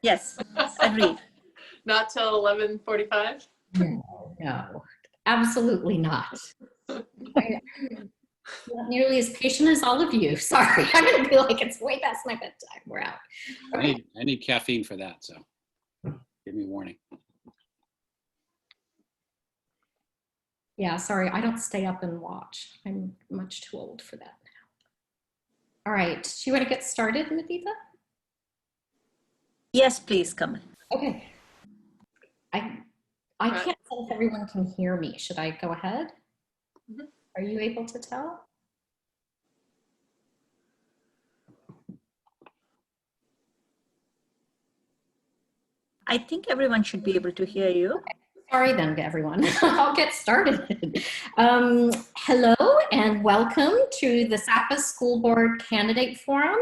Yes, agreed. Not till 11:45? No, absolutely not. Not nearly as patient as all of you. Sorry, I'm going to be like, it's way past my bedtime. We're out. I need caffeine for that, so give me a warning. Yeah, sorry, I don't stay up and watch. I'm much too old for that now. All right, do you want to get started, Madita? Yes, please, Kamal. Okay. I can't tell if everyone can hear me. Should I go ahead? Mhm. Are you able to tell? I think everyone should be able to hear you. Okay. Sorry then, everyone. I'll get started. Hello and welcome to the SAPA School Board Candidate Forum.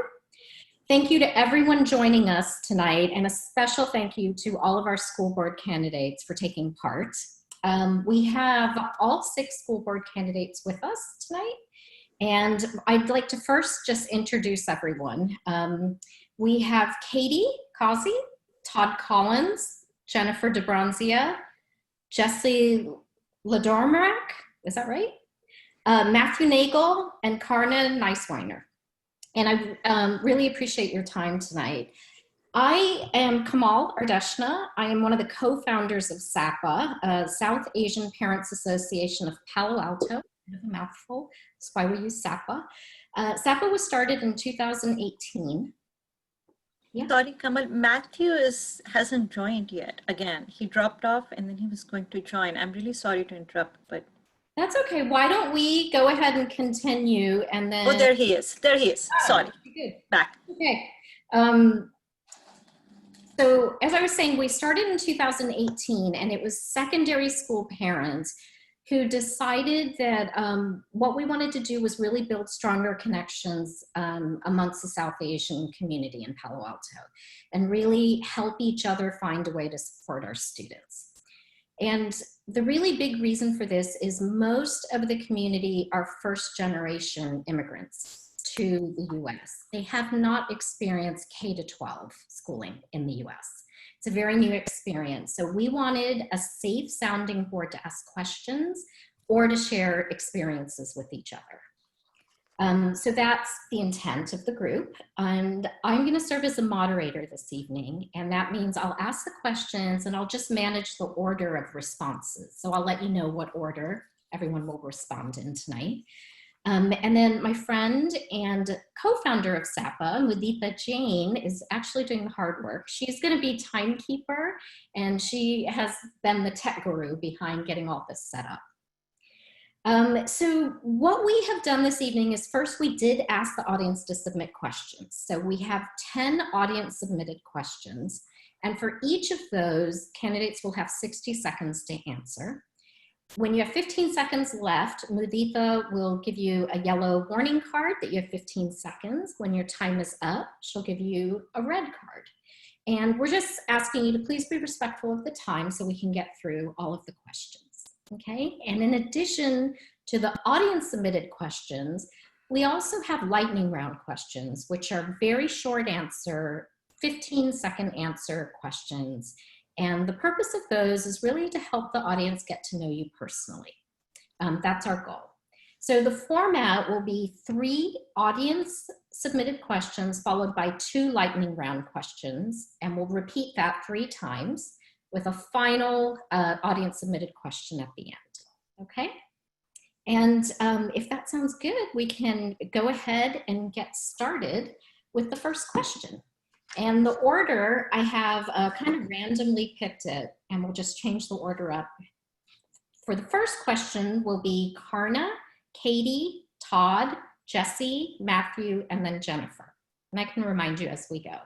Thank you to everyone joining us tonight, and a special thank you to all of our school board candidates for taking part. We have all 6 school board candidates with us tonight, and I'd like to first just introduce everyone. We have Katie Causey, Todd Collins, Jennifer DeBronzia, Jesse Ladormarak, is that right? Matthew Nagel, and Karna Neisweiner. And I really appreciate your time tonight. I am Kamal Ardeshna. I am one of the co-founders of SAPA, South Asian Parents Association of Palo Alto. A mouthful, that's why we use SAPA. SAPA was started in 2018. Yeah. Sorry, Kamal, Matthew hasn't joined yet. Again, he dropped off and then he was going to join. I'm really sorry to interrupt, but. That's okay. Why don't we go ahead and continue and then. Oh, there he is. There he is. Oh, sorry. good. Back. Okay. So as I was saying, we started in 2018, and it was secondary school parents who decided that what we wanted to do was really build stronger connections amongst the South Asian community in Palo Alto and really help each other find a way to support our students. And the really big reason for this is most of the community are first-generation immigrants to the US. They have not experienced K-12 schooling in the US. It's a very new experience. So we wanted a safe sounding board to ask questions or to share experiences with each other. So that's the intent of the group. And I'm going to serve as a moderator this evening. And that means I'll ask the questions and I'll just manage the order of responses. So I'll let you know what order everyone will respond in tonight. And then my friend and co-founder of SAPA, Mudita Jain, is actually doing the hard work. She's going to be timekeeper, and she has been the tech guru behind getting all this set up. So what we have done this evening is first we did ask the audience to submit questions. So we have 10 audience submitted questions, and for each of those, candidates will have 60 seconds to answer. When you have 15 seconds left, Mudita will give you a yellow warning card that you have 15 seconds. When your time is up, she'll give you a red card. And we're just asking you to please be respectful of the time so we can get through all of the questions, okay? And in addition to the audience submitted questions, we also have lightning round questions, which are very short answer, 15-second answer questions. And the purpose of those is really to help the audience get to know you personally. That's our goal. So the format will be 3 audience submitted questions followed by 2 lightning round questions. And we'll repeat that 3 times with a final audience submitted question at the end, okay? And if that sounds good, we can go ahead and get started with the first question. And the order, I have kind of randomly picked it, and we'll just change the order up. For the first question will be Karna, Katie, Todd, Jesse, Matthew, and then Jennifer. And I can remind you as we go.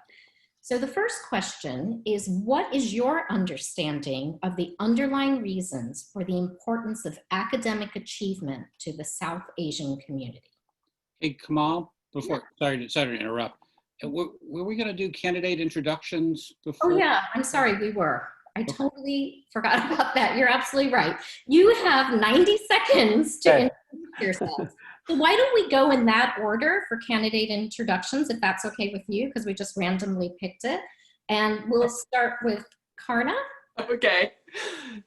So the first question is, what is your understanding of the underlying reasons for the importance of academic achievement to the South Asian community? Hey, Kamal, before, sorry to interrupt. Were we going to do candidate introductions before? Oh yeah, I'm sorry, we were. I totally forgot about that. You're absolutely right. You have 90 seconds to introduce yourself. So why don't we go in that order for candidate introductions, if that's okay with you, because we just randomly picked it. And we'll start with Karna. Okay.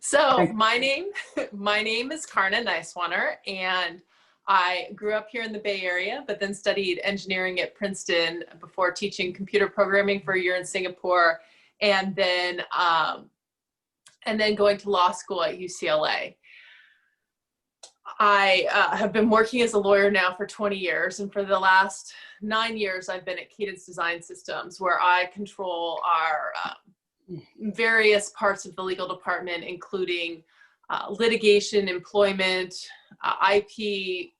So Thank- my name is Karna Nicewaner, and I grew up here in the Bay Area, but then studied engineering at Princeton before teaching computer programming for a year in Singapore, and then going to law school at UCLA. I have been working as a lawyer now for 20 years, and for the last 9 years, I've been at Cadence Design Systems, where I control our various parts of the legal department, including litigation, employment, IP,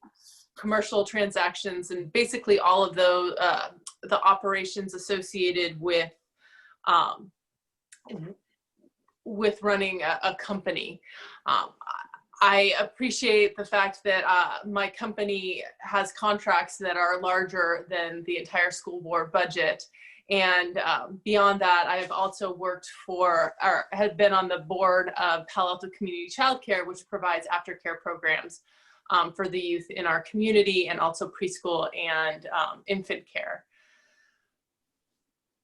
commercial transactions, and basically all of those, the operations associated with running a company. I appreciate the fact that my company has contracts that are larger than the entire school board budget. And beyond that, I have also worked for, or had been on the board of Palo Alto Community Childcare, which provides aftercare programs for the youth in our community, and also preschool and infant care.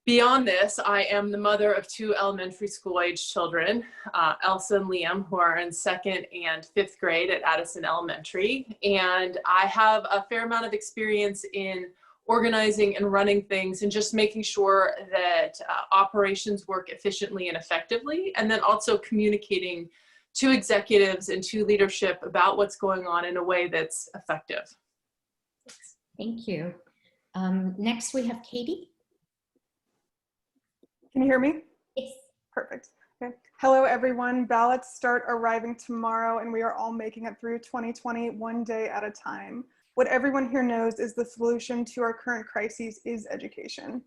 Beyond this, I am the mother of 2 elementary school age children, Elsa and Liam, who are in 2nd and 5th grade at Addison Elementary. And I have a fair amount of experience in organizing and running things, and just making sure that operations work efficiently and effectively, and then also communicating to executives and to leadership about what's going on in a way that's effective. Thank you. Next, we have Katie. Can you hear me? Yes. Perfect. Okay. Hello, everyone. Ballots start arriving tomorrow, and we are all making it through 2020 one day at a time. What everyone here knows is the solution to our current crises is education.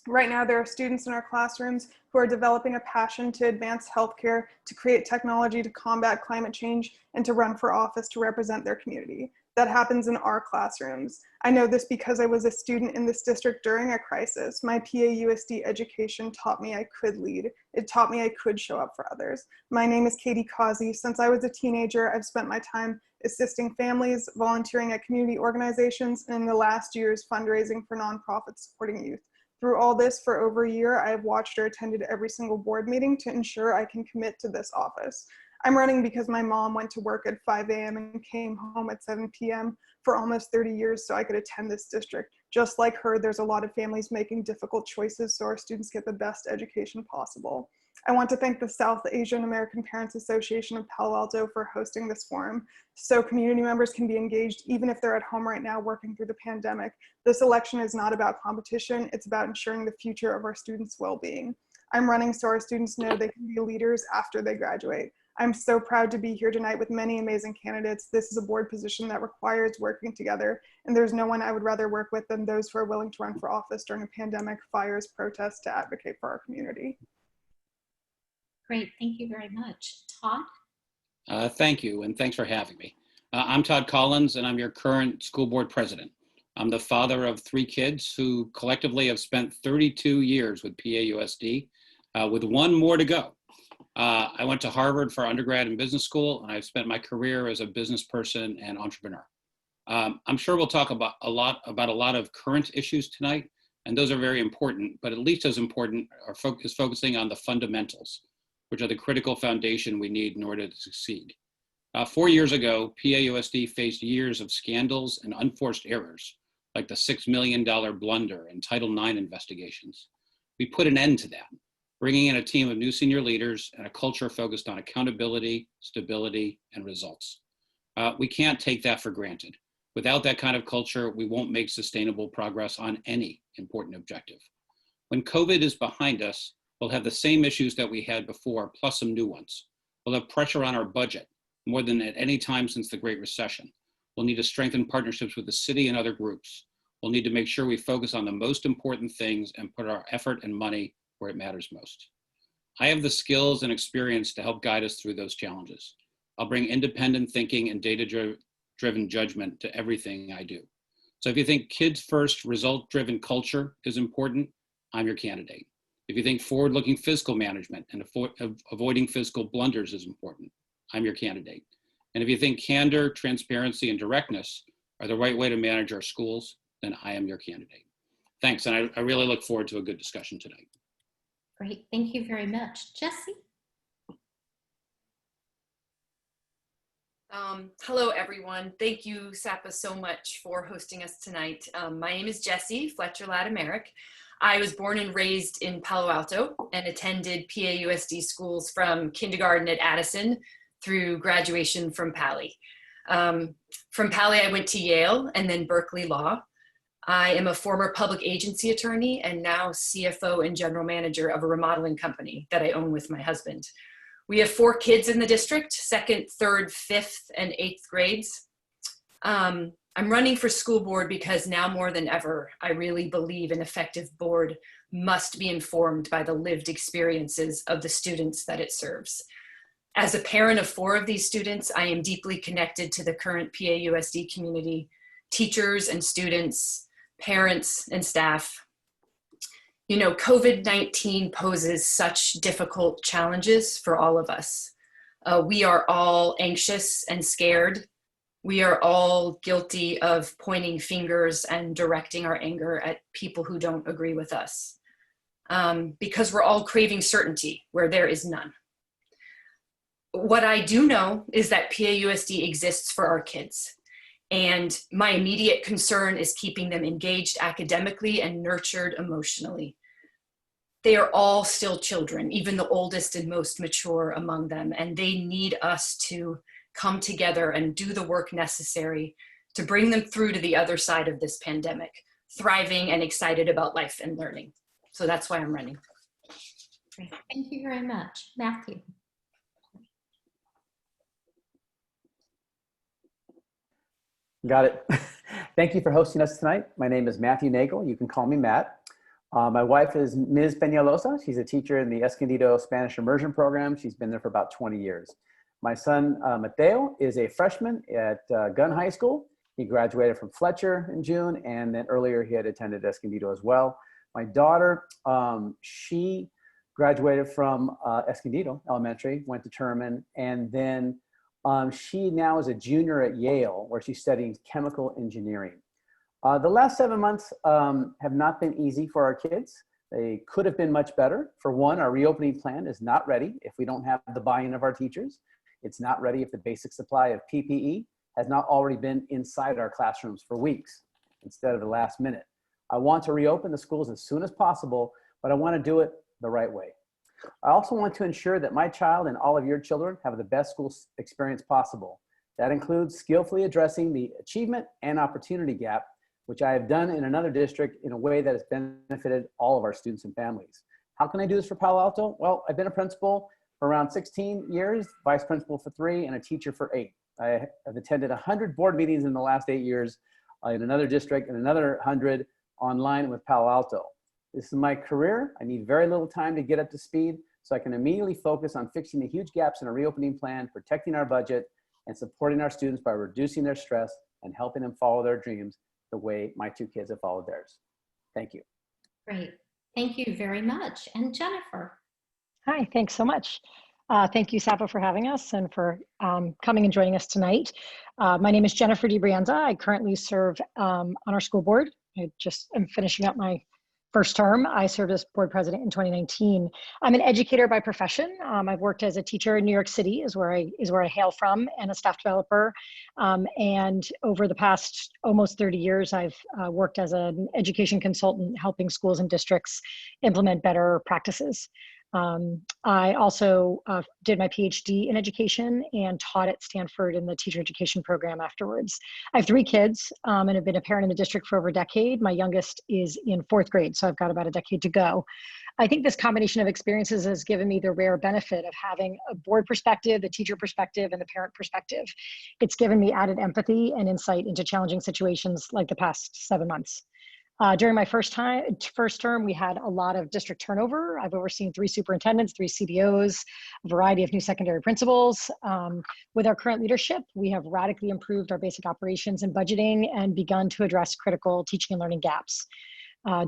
Right now, there are students in our classrooms who are developing a passion to advance healthcare, to create technology, to combat climate change, and to run for office to represent their community. That happens in our classrooms. I know this because I was a student in this district during a crisis. My PAUSD education taught me I could lead. It taught me I could show up for others. My name is Katie Causey. Since I was a teenager, I've spent my time assisting families, volunteering at community organizations, and in the last years, fundraising for nonprofits supporting youth. Through all this, for over a year, I have watched or attended every single board meeting to ensure I can commit to this office. I'm running because my mom went to work at 5 a.m. and came home at 7 p.m. for almost 30 years so I could attend this district. Just like her, there's a lot of families making difficult choices so our students get the best education possible. I want to thank the South Asian American Parents Association of Palo Alto for hosting this forum so community members can be engaged even if they're at home right now working through the pandemic. This election is not about competition, it's about ensuring the future of our students' well-being. I'm running so our students know they can be leaders after they graduate. I'm so proud to be here tonight with many amazing candidates. This is a board position that requires working together, and there's no one I would rather work with than those who are willing to run for office during a pandemic, fires, protests to advocate for our community. Great, thank you very much. Todd? Thank you, and thanks for having me. I'm Todd Collins, and I'm your current school board president. I'm the father of 3 kids who collectively have spent 32 years with PAUSD, with 1 more to go. I went to Harvard for undergrad and business school, and I've spent my career as a business person and entrepreneur. I'm sure we'll talk about a lot of current issues tonight, and those are very important, but at least as important is focusing on the fundamentals, which are the critical foundation we need in order to succeed. 4 years ago, PAUSD faced years of scandals and unforced errors, like the $6 million blunder and Title IX investigations. We put an end to that, bringing in a team of new senior leaders and a culture focused on accountability, stability, and results. We can't take that for granted. Without that kind of culture, we won't make sustainable progress on any important objective. When COVID is behind us, we'll have the same issues that we had before, plus some new ones. We'll have pressure on our budget, more than at any time since the Great Recession. We'll need to strengthen partnerships with the city and other groups. We'll need to make sure we focus on the most important things and put our effort and money where it matters most. I have the skills and experience to help guide us through those challenges. I'll bring independent thinking and data-driven judgment to everything I do. So if you think kids first, result-driven culture is important, I'm your candidate. If you think forward-looking fiscal management and avoiding fiscal blunders is important, I'm your candidate. And if you think candor, transparency, and directness are the right way to manage our schools, then I am your candidate. Thanks, and I really look forward to a good discussion tonight. Great, thank you very much. Jessie? Hello, everyone. Thank you, SAPA, so much for hosting us tonight. My name is Jessie Fletcher Latimerick. I was born and raised in Palo Alto and attended PAUSD schools from kindergarten at Addison through graduation from Pali. From Pali, I went to Yale and then Berkeley Law. I am a former public agency attorney and now CFO and general manager of a remodeling company that I own with my husband. We have 4 kids in the district, 2nd, 3rd, 5th, and 8th grades. I'm running for school board because now more than ever, I really believe an effective board must be informed by the lived experiences of the students that it serves. As a parent of 4 of these students, I am deeply connected to the current PAUSD community, teachers and students, parents and staff. You know, COVID-19 poses such difficult challenges for all of us. We are all anxious and scared. We are all guilty of pointing fingers and directing our anger at people who don't agree with us, because we're all craving certainty where there is none. What I do know is that PAUSD exists for our kids. And my immediate concern is keeping them engaged academically and nurtured emotionally. They are all still children, even the oldest and most mature among them, and they need us to come together and do the work necessary to bring them through to the other side of this pandemic, thriving and excited about life and learning. So that's why I'm running. Great. Thank you very much. Matthew? Got it. Thank you for hosting us tonight. My name is Matthew Nagel. You can call me Matt. My wife is Ms. Peñalosa. She's a teacher in the Escondido Spanish Immersion Program. She's been there for about 20 years. My son, Mateo, is a freshman at Gunn High School. He graduated from Fletcher in June, and then earlier he had attended Escondido as well. My daughter, she graduated from Escondido Elementary, went to Terman, and then she now is a junior at Yale, where she's studying chemical engineering. The last 7 months have not been easy for our kids. They could have been much better. For one, our reopening plan is not ready if we don't have the buy-in of our teachers. It's not ready if the basic supply of PPE has not already been inside our classrooms for weeks instead of the last minute. I want to reopen the schools as soon as possible, but I want to do it the right way. I also want to ensure that my child and all of your children have the best school experience possible. That includes skillfully addressing the achievement and opportunity gap, which I have done in another district in a way that has benefited all of our students and families. How can I do this for Palo Alto? Well, I've been a principal for around 16 years, vice principal for 3, and a teacher for 8. I have attended 100 board meetings in the last 8 years in another district and another 100 online with Palo Alto. This is my career. I need very little time to get up to speed, so I can immediately focus on fixing the huge gaps in a reopening plan, protecting our budget, and supporting our students by reducing their stress and helping them follow their dreams the way my 2 kids have followed theirs. Thank you. Great. Thank you very much. And Jennifer? Hi, thanks so much. Thank you, SAPA, for having us and for coming and joining us tonight. My name is Jennifer DiBrienza. I currently serve on our school board. I just am finishing up my first term. I served as board president in 2019. I'm an educator by profession. I've worked as a teacher in New York City, is where I hail from, and a staff developer. And over the past almost 30 years, I've worked as an education consultant, helping schools and districts implement better practices. I also did my PhD in education and taught at Stanford in the teacher education program afterwards. I have 3 kids and have been a parent in the district for over a decade. My youngest is in 4th grade, so I've got about a decade to go. I think this combination of experiences has given me the rare benefit of having a board perspective, the teacher perspective, and the parent perspective. It's given me added empathy and insight into challenging situations like the past 7 months. During my first term, we had a lot of district turnover. I've overseen 3 superintendents, 3 CDOs, a variety of new secondary principals. With our current leadership, we have radically improved our basic operations and budgeting and begun to address critical teaching and learning gaps.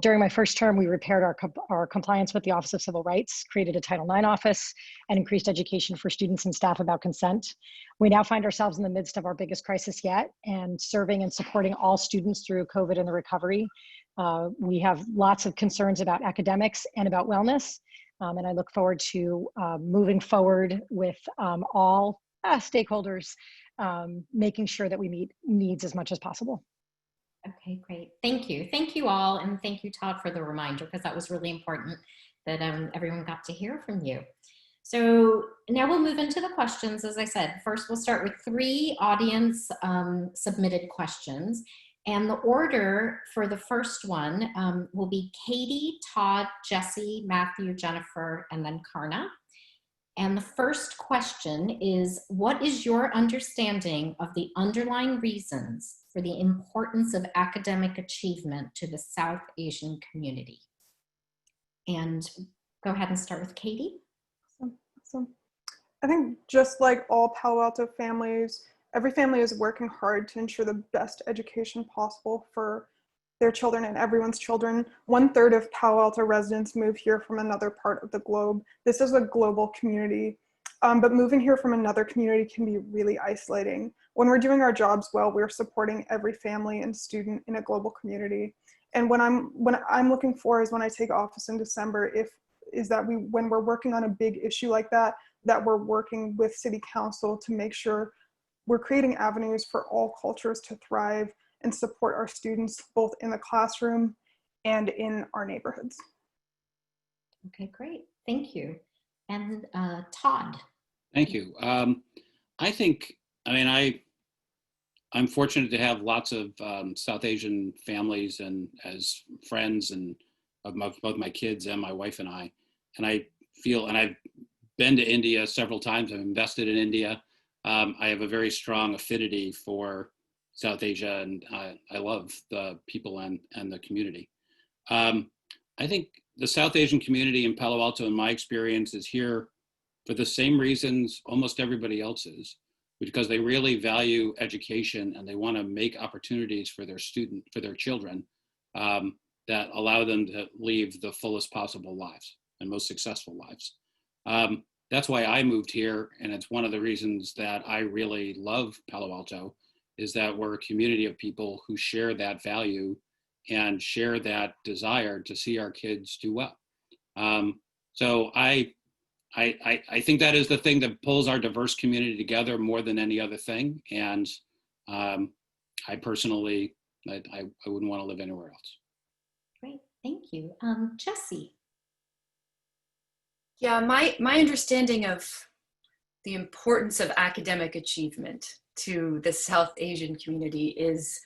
During my first term, we repaired our compliance with the Office of Civil Rights, created a Title IX office, and increased education for students and staff about consent. We now find ourselves in the midst of our biggest crisis yet, and serving and supporting all students through COVID and the recovery. We have lots of concerns about academics and about wellness. And I look forward to moving forward with all stakeholders, making sure that we meet needs as much as possible. Okay, great. Thank you. Thank you all. And thank you, Todd, for the reminder, because that was really important that everyone got to hear from you. So now we'll move into the questions. As I said, first we'll start with 3 audience submitted questions. And the order for the first one will be Katie, Todd, Jesse, Matthew, Jennifer, and then Karna. And the first question is, what is your understanding of the underlying reasons for the importance of academic achievement to the South Asian community? And go ahead and start with Katie. Awesome. I think just like all Palo Alto families, every family is working hard to ensure the best education possible for their children and everyone's children. 1/3 of Palo Alto residents move here from another part of the globe. This is a global community, but moving here from another community can be really isolating. When we're doing our jobs well, we're supporting every family and student in a global community. And when I'm looking for is when I take office in December, when we're working on a big issue like that we're working with City Council to make sure we're creating avenues for all cultures to thrive and support our students both in the classroom and in our neighborhoods. Okay, great. Thank you. And Todd. Thank you. I'm fortunate to have lots of South Asian families and as friends and of both my kids and my wife and I. And I feel, and I've been to India several times, I've invested in India. I have a very strong affinity for South Asia, and I love the people and the community. I think the South Asian community in Palo Alto, in my experience, is here for the same reasons almost everybody else is, because they really value education and they want to make opportunities for their children that allow them to live the fullest possible lives and most successful lives. That's why I moved here, and it's one of the reasons that I really love Palo Alto, is that we're a community of people who share that value and share that desire to see our kids do well. So I think that is the thing that pulls our diverse community together more than any other thing. And I personally, I wouldn't want to live anywhere else. Great, thank you. Jesse. Yeah, my understanding of the importance of academic achievement to the South Asian community is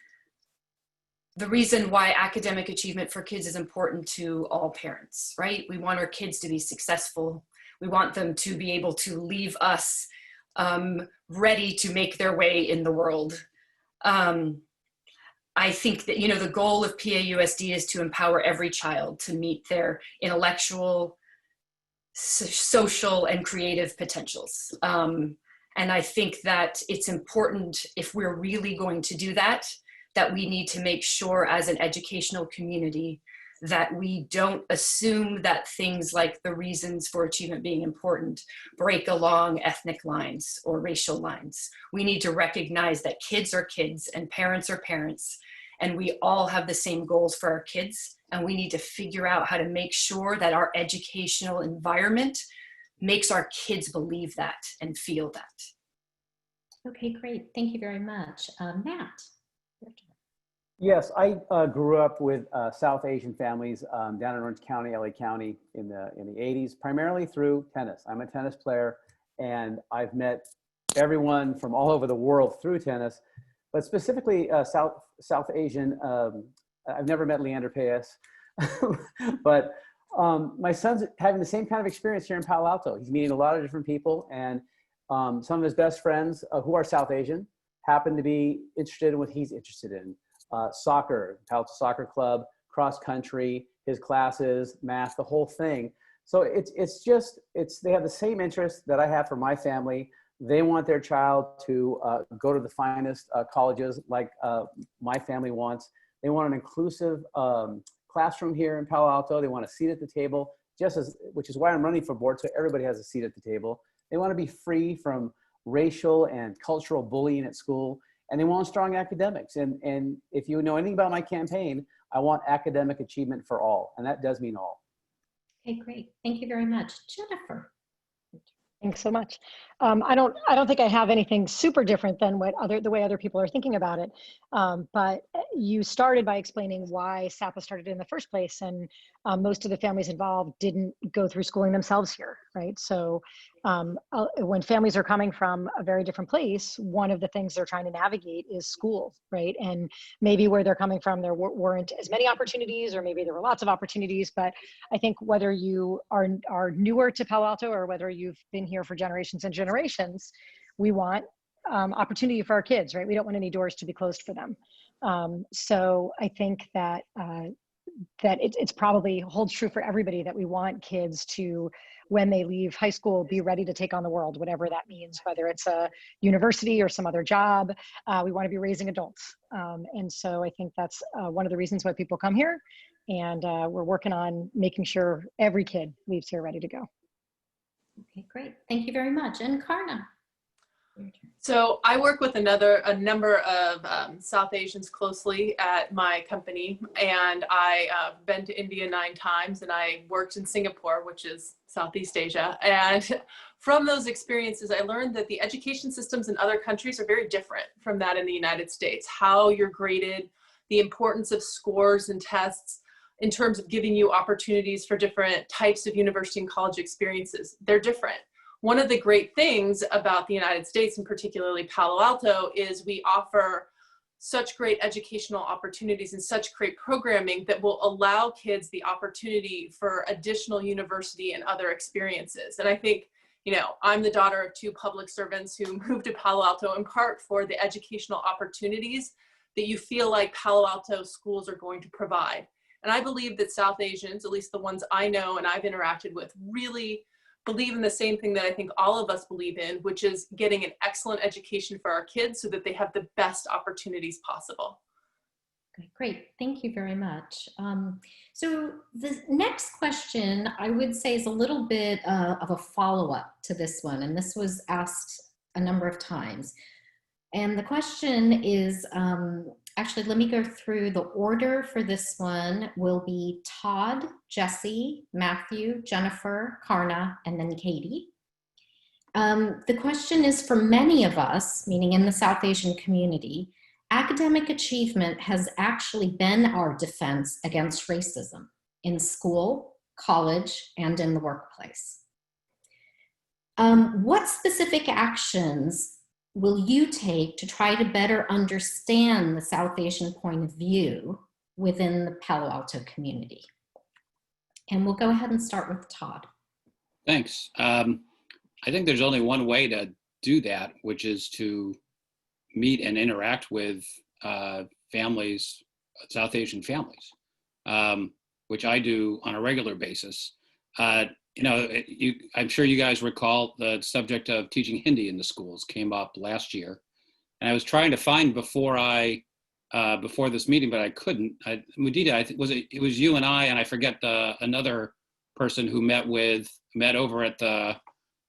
the reason why academic achievement for kids is important to all parents, right? We want our kids to be successful. We want them to be able to leave us ready to make their way in the world. I think that, the goal of PAUSD is to empower every child to meet their intellectual, social, and creative potentials. And I think that it's important, if we're really going to do that, that we need to make sure as an educational community that we don't assume that things like the reasons for achievement being important break along ethnic lines or racial lines. We need to recognize that kids are kids and parents are parents, and we all have the same goals for our kids, and we need to figure out how to make sure that our educational environment makes our kids believe that and feel that. Okay, great. Thank you very much. Matt. Yes, I grew up with South Asian families down in Orange County, LA County in the 80s, primarily through tennis. I'm a tennis player, and I've met everyone from all over the world through tennis, but specifically South Asian. I've never met Leander Paes, but my son's having the same kind of experience here in Palo Alto. He's meeting a lot of different people, and some of his best friends who are South Asian happen to be interested in what he's interested in. Soccer, Palo Alto Soccer Club, cross country, his classes, math, the whole thing. So they have the same interest that I have for my family. They want their child to go to the finest colleges like my family wants. They want an inclusive classroom here in Palo Alto. They want a seat at the table, which is why I'm running for board, so everybody has a seat at the table. They want to be free from racial and cultural bullying at school, and they want strong academics. And if you know anything about my campaign, I want academic achievement for all, and that does mean all. Okay, great. Thank you very much. Jennifer. Thanks so much. I don't think I have anything super different than the way other people are thinking about it. But you started by explaining why SAPA started in the first place, and most of the families involved didn't go through schooling themselves here, right? So when families are coming from a very different place, one of the things they're trying to navigate is school, right? And maybe where they're coming from, there weren't as many opportunities, or maybe there were lots of opportunities. But I think whether you are newer to Palo Alto or whether you've been here for generations and generations, we want opportunity for our kids, right? We don't want any doors to be closed for them. So I think that it's probably holds true for everybody that we want kids to, when they leave high school, be ready to take on the world, whatever that means, whether it's a university or some other job. We want to be raising adults. And so I think that's one of the reasons why people come here. And we're working on making sure every kid leaves here ready to go. Okay, great. Thank you very much. And Karna. So I work with a number of South Asians closely at my company, and I've been to India 9 times, and I worked in Singapore, which is Southeast Asia. And from those experiences, I learned that the education systems in other countries are very different from that in the United States. How you're graded, the importance of scores and tests in terms of giving you opportunities for different types of university and college experiences, they're different. One of the great things about the United States, and particularly Palo Alto, is we offer such great educational opportunities and such great programming that will allow kids the opportunity for additional university and other experiences. And I think, you know, I'm the daughter of 2 public servants who moved to Palo Alto in part for the educational opportunities that you feel like Palo Alto schools are going to provide. And I believe that South Asians, at least the ones I know and I've interacted with, really believe in the same thing that I think all of us believe in, which is getting an excellent education for our kids so that they have the best opportunities possible. Okay, great. Thank you very much. So the next question, I would say, is a little bit of a follow-up to this one. And this was asked a number of times. And the question is, actually, let me go through the order for this one. Will be Todd, Jesse, Matthew, Jennifer, Karna, and then Katie. The question is, for many of us, meaning in the South Asian community, academic achievement has actually been our defense against racism in school, college, and in the workplace. What specific actions will you take to try to better understand the South Asian point of view within the Palo Alto community? And we'll go ahead and start with Todd. Thanks. I think there's only one way to do that, which is to meet and interact with families, South Asian families, which I do on a regular basis. You know, I'm sure you guys recall the subject of teaching Hindi in the schools came up last year. And I was trying to find before this meeting, but I couldn't. Mudita, I think it was you and I forget another person who met over at the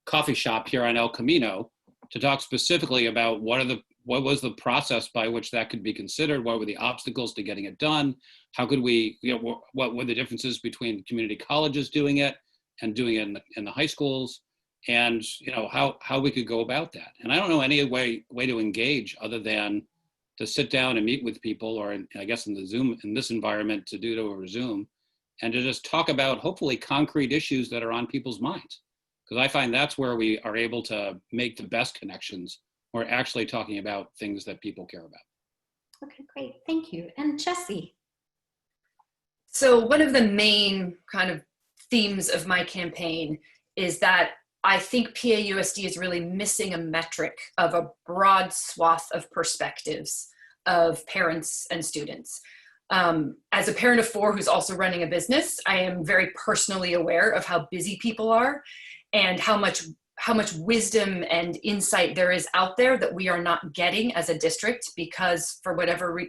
coffee shop here on El Camino to talk specifically about what was the process by which that could be considered, what were the obstacles to getting it done, how could we, you know, what were the differences between community colleges doing it and doing it in the high schools, and you know how we could go about that. And I don't know any way to engage other than to sit down and meet with people, or I guess in this environment to do it over Zoom, and to just talk about hopefully concrete issues that are on people's minds. Because I find that's where we are able to make the best connections. We're actually talking about things that people care about. Okay, great. Thank you. And Jesse. So one of the main kind of themes of my campaign is that I think PAUSD is really missing a metric of a broad swath of perspectives of parents and students. As a parent of 4 who's also running a business, I am very personally aware of how busy people are and how much wisdom and insight there is out there that we are not getting as a district because for whatever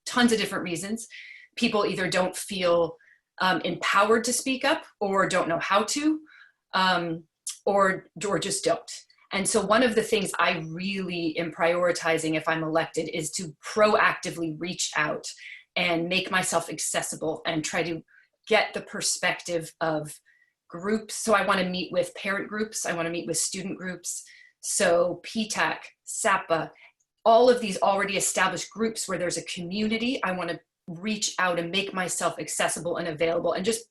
tons of different reasons, people either don't feel empowered to speak up or don't know how to, or just don't. And so one of the things I really am prioritizing if I'm elected is to proactively reach out and make myself accessible and try to get the perspective of groups. So I want to meet with parent groups. I want to meet with student groups. So PTAC, SAPA, all of these already established groups where there's a community. I want to reach out and make myself accessible and available and just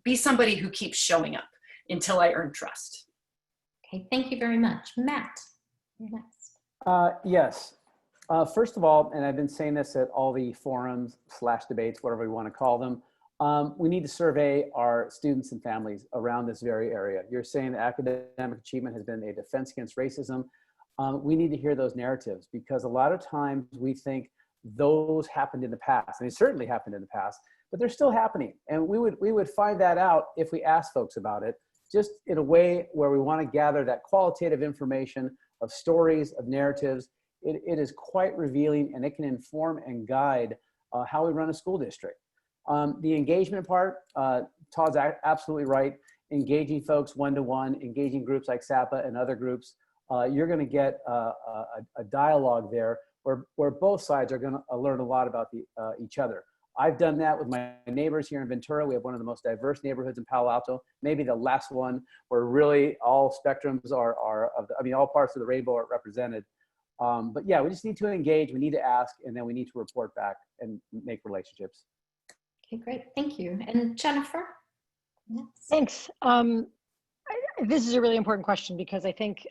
be somebody who keeps showing up until I earn trust. Okay, thank you very much. Matt, you're next. Yes. First of all, and I've been saying this at all the forums / debates, whatever we want to call them, we need to survey our students and families around this very area. You're saying that academic achievement has been a defense against racism. We need to hear those narratives, because a lot of times we think those happened in the past, and they certainly happened in the past, but they're still happening. And we would find that out if we asked folks about it, just in a way where we want to gather that qualitative information of stories, of narratives. It is quite revealing, and it can inform and guide how we run a school district. The engagement part, Todd's absolutely right. Engaging folks one-to-one, engaging groups like SAPA and other groups, you're going to get a dialogue there where both sides are going to learn a lot about each other. I've done that with my neighbors here in Ventura. We have one of the most diverse neighborhoods in Palo Alto, maybe the last one where really all spectrums all parts of the rainbow are represented. But yeah, we just need to engage, we need to ask, and then we need to report back and make relationships. Okay, great, thank you. And Jennifer? Yes. Thanks. This is a really important question, because I think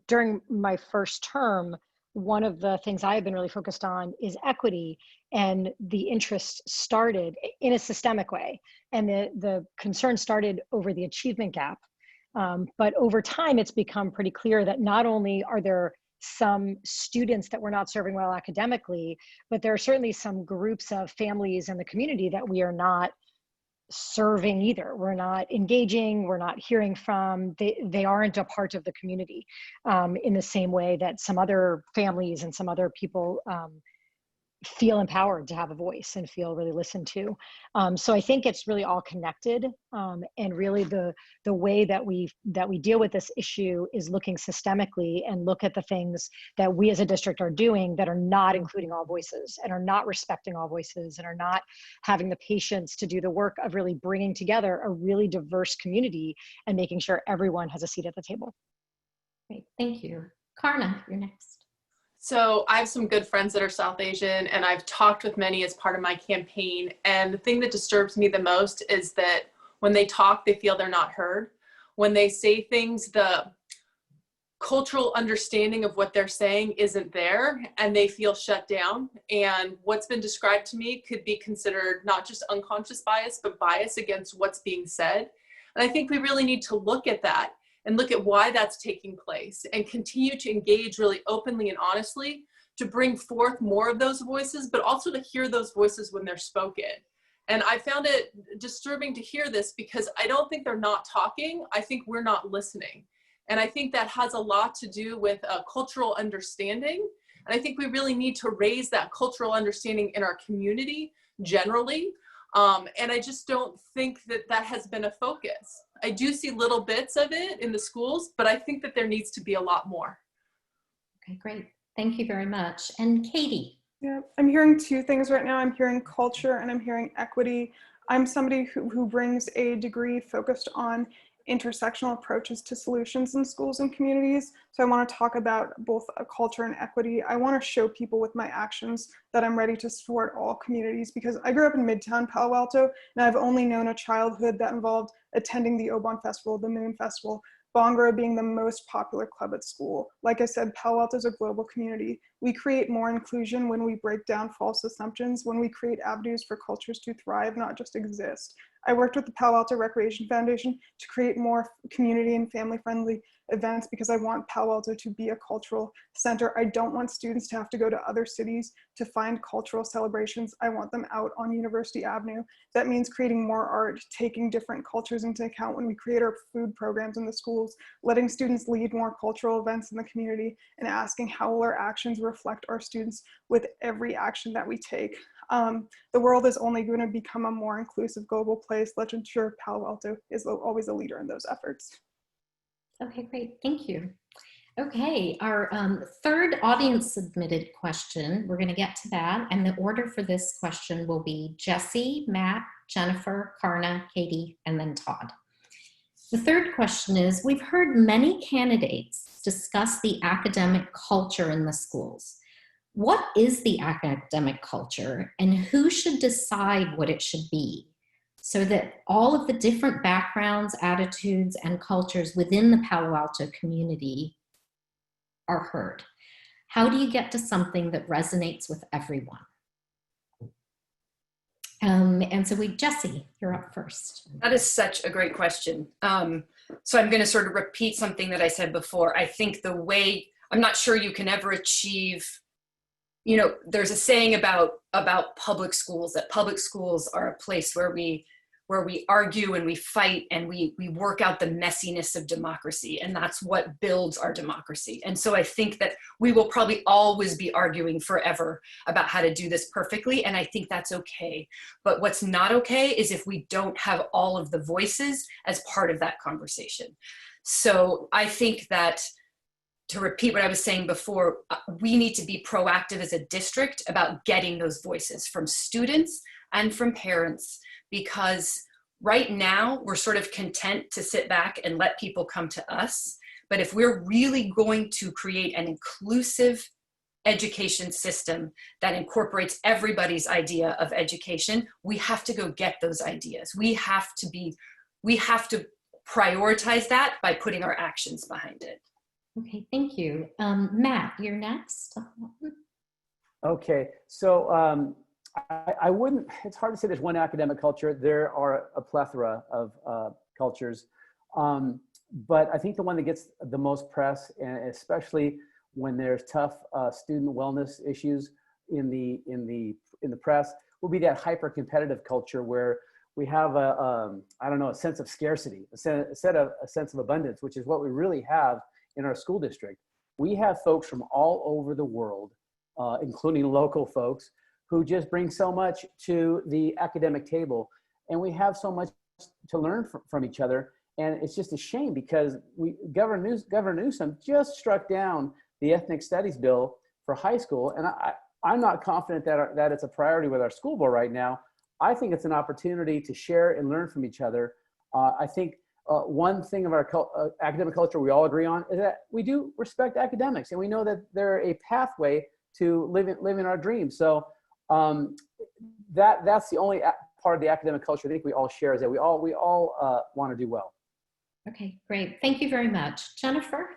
during my first term, one of the things I have been really focused on is equity, and the interest started in a systemic way. And the concern started over the achievement gap. But over time, it's become pretty clear that not only are there some students that we're not serving well academically, but there are certainly some groups of families in the community that we are not serving either. We're not engaging, we're not hearing from, they aren't a part of the community in the same way that some other families and some other people feel empowered to have a voice and feel really listened to. So I think it's really all connected, and really the way that we deal with this issue is looking systemically and look at the things that we as a district are doing that are not including all voices and are not respecting all voices and are not having the patience to do the work of really bringing together a really diverse community and making sure everyone has a seat at the table. Great, thank you. Karna, you're next. So I have some good friends that are South Asian, and I've talked with many as part of my campaign. And the thing that disturbs me the most is that when they talk, they feel they're not heard. When they say things, the cultural understanding of what they're saying isn't there, and they feel shut down. And what's been described to me could be considered not just unconscious bias, but bias against what's being said. And I think we really need to look at that and look at why that's taking place and continue to engage really openly and honestly to bring forth more of those voices, but also to hear those voices when they're spoken. And I found it disturbing to hear this, because I don't think they're not talking. I think we're not listening. And I think that has a lot to do with a cultural understanding. And I think we really need to raise that cultural understanding in our community generally. And I just don't think that that has been a focus. I do see little bits of it in the schools, but I think that there needs to be a lot more. Okay, great. Thank you very much. And Katie. Yeah, I'm hearing two things right now. I'm hearing culture and I'm hearing equity. I'm somebody who brings a degree focused on intersectional approaches to solutions in schools and communities. So I want to talk about both culture and equity. I want to show people with my actions that I'm ready to support all communities, because I grew up in Midtown Palo Alto, and I've only known a childhood that involved attending the Obon Festival, the Moon Festival, Bongro being the most popular club at school. Like I said, Palo Alto is a global community. We create more inclusion when we break down false assumptions, when we create avenues for cultures to thrive, not just exist. I worked with the Palo Alto Recreation Foundation to create more community and family-friendly events, because I want Palo Alto to be a cultural center. I don't want students to have to go to other cities to find cultural celebrations. I want them out on University Avenue. That means creating more art, taking different cultures into account when we create our food programs in the schools, letting students lead more cultural events in the community, and asking how will our actions reflect our students with every action that we take. The world is only going to become a more inclusive global place. Let's ensure Palo Alto is always a leader in those efforts. Okay, great, thank you. Okay, our third audience submitted question, we're gonna get to that, and the order for this question will be Jesse, Matt, Jennifer, Karna, Katie, and then Todd. The third question is, we've heard many candidates discuss the academic culture in the schools. What is the academic culture, and who should decide what it should be, so that all of the different backgrounds, attitudes, and cultures within the Palo Alto community are heard? How do you get to something that resonates with everyone? And so Jessie, you're up first. That is such a great question. So I'm going to sort of repeat something that I said before. I think the way, I'm not sure you can ever achieve, you know, there's a saying about public schools, that public schools are a place where we argue and we fight and we work out the messiness of democracy, and that's what builds our democracy. And so I think that we will probably always be arguing forever about how to do this perfectly, and I think that's okay. But what's not okay is if we don't have all of the voices as part of that conversation. So I think that, to repeat what I was saying before, we need to be proactive as a district about getting those voices from students and from parents, because right now we're sort of content to sit back and let people come to us. But if we're really going to create an inclusive education system that incorporates everybody's idea of education, we have to go get those ideas. We have to prioritize that by putting our actions behind it. Okay, thank you. Matt, you're next. Okay, so I wouldn't, it's hard to say there's one academic culture. There are a plethora of cultures. But I think the one that gets the most press, and especially when there's tough student wellness issues in the press, will be that hyper-competitive culture where we have a sense of scarcity, a sense of abundance, which is what we really have in our school district. We have folks from all over the world, including local folks, who just bring so much to the academic table. And we have so much to learn from each other. And it's just a shame because Governor Newsom just struck down the ethnic studies bill for high school. And I'm not confident that it's a priority with our school board right now. I think it's an opportunity to share and learn from each other. I think one thing of our academic culture we all agree on is that we do respect academics, and we know that they're a pathway to living our dreams. So that's the only part of the academic culture I think we all share, is that we all want to do well. Okay, great. Thank you very much. Jennifer?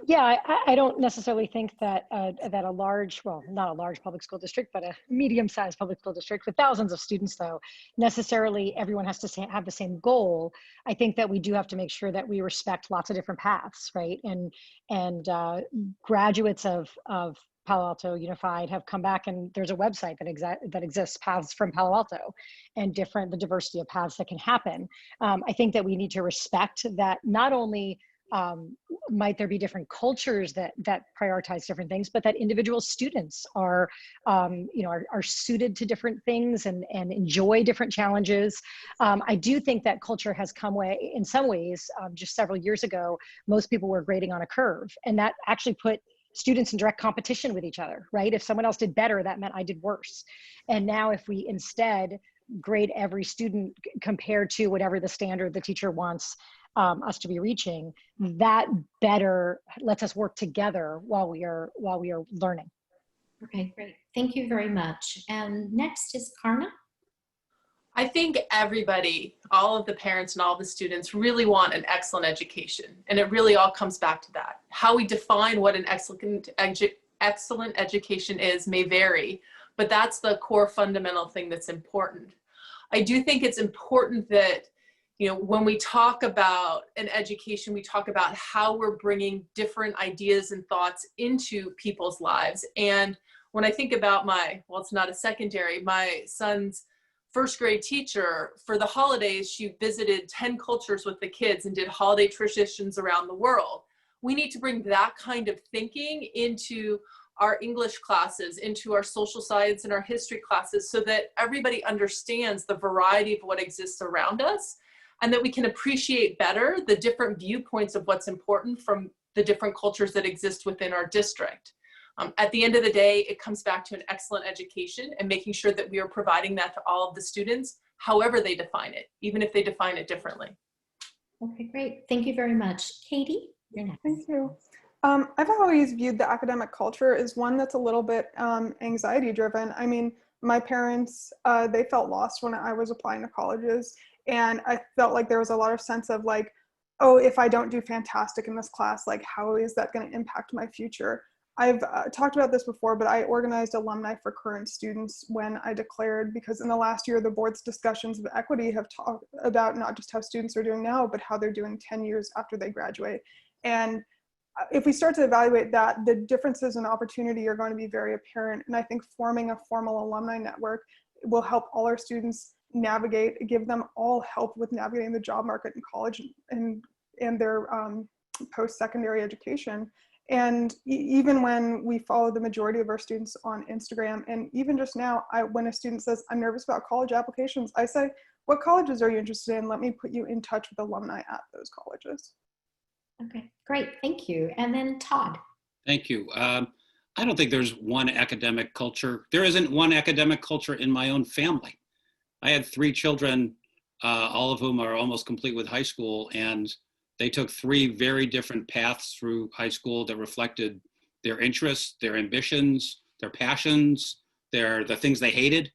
Yeah, I don't necessarily think that that a large, well, not a large public school district, but a medium-sized public school district with thousands of students, though, necessarily everyone has to have the same goal. I think that we do have to make sure that we respect lots of different paths, right? And graduates of Palo Alto Unified have come back, and there's a website that exists, Paths from Palo Alto, and the diversity of paths that can happen. I think that we need to respect that not only might there be different cultures that prioritize different things, but that individual students are suited to different things and enjoy different challenges. I do think that culture has come in some ways. Just several years ago, most people were grading on a curve, and that actually put students in direct competition with each other, right? If someone else did better, that meant I did worse. And now if we instead grade every student compared to whatever the standard the teacher wants us to be reaching, that better lets us work together while we are learning. Okay, great. Thank you very much. And next is Karna. I think everybody, all of the parents and all the students, really want an excellent education. And it really all comes back to that. How we define what an excellent education is may vary, but that's the core fundamental thing that's important. I do think it's important that, you know, when we talk about an education, we talk about how we're bringing different ideas and thoughts into people's lives. And when I think about it's not a secondary, my son's first grade teacher, for the holidays, she visited 10 cultures with the kids and did holiday traditions around the world. We need to bring that kind of thinking into our English classes, into our social science and our history classes, so that everybody understands the variety of what exists around us, and that we can appreciate better the different viewpoints of what's important from the different cultures that exist within our district. At the end of the day, it comes back to an excellent education and making sure that we are providing that to all of the students, however they define it, even if they define it differently. Okay, great. Thank you very much. Katie, you're next. Thank you. I've always viewed the academic culture as one that's a little bit anxiety driven. I mean, my parents, they felt lost when I was applying to colleges. And I felt like there was a lot of sense of like, oh, if I don't do fantastic in this class, like how is that going to impact my future? I've talked about this before, but I organized alumni for current students when I declared, because in the last year, the board's discussions of equity have talked about not just how students are doing now, but how they're doing 10 years after they graduate. And if we start to evaluate that, the differences in opportunity are going to be very apparent. And I think forming a formal alumni network will help all our students navigate, give them all help with navigating the job market in college and their post-secondary education. And even when we follow the majority of our students on Instagram, and even just now, when a student says, I'm nervous about college applications, I say, what colleges are you interested in? Let me put you in touch with alumni at those colleges. Okay, great. Thank you. And then Todd. Thank you. I don't think there's one academic culture. There isn't one academic culture in my own family. I had 3 children, all of whom are almost complete with high school, and they took 3 very different paths through high school that reflected their interests, their ambitions, their passions, the things they hated.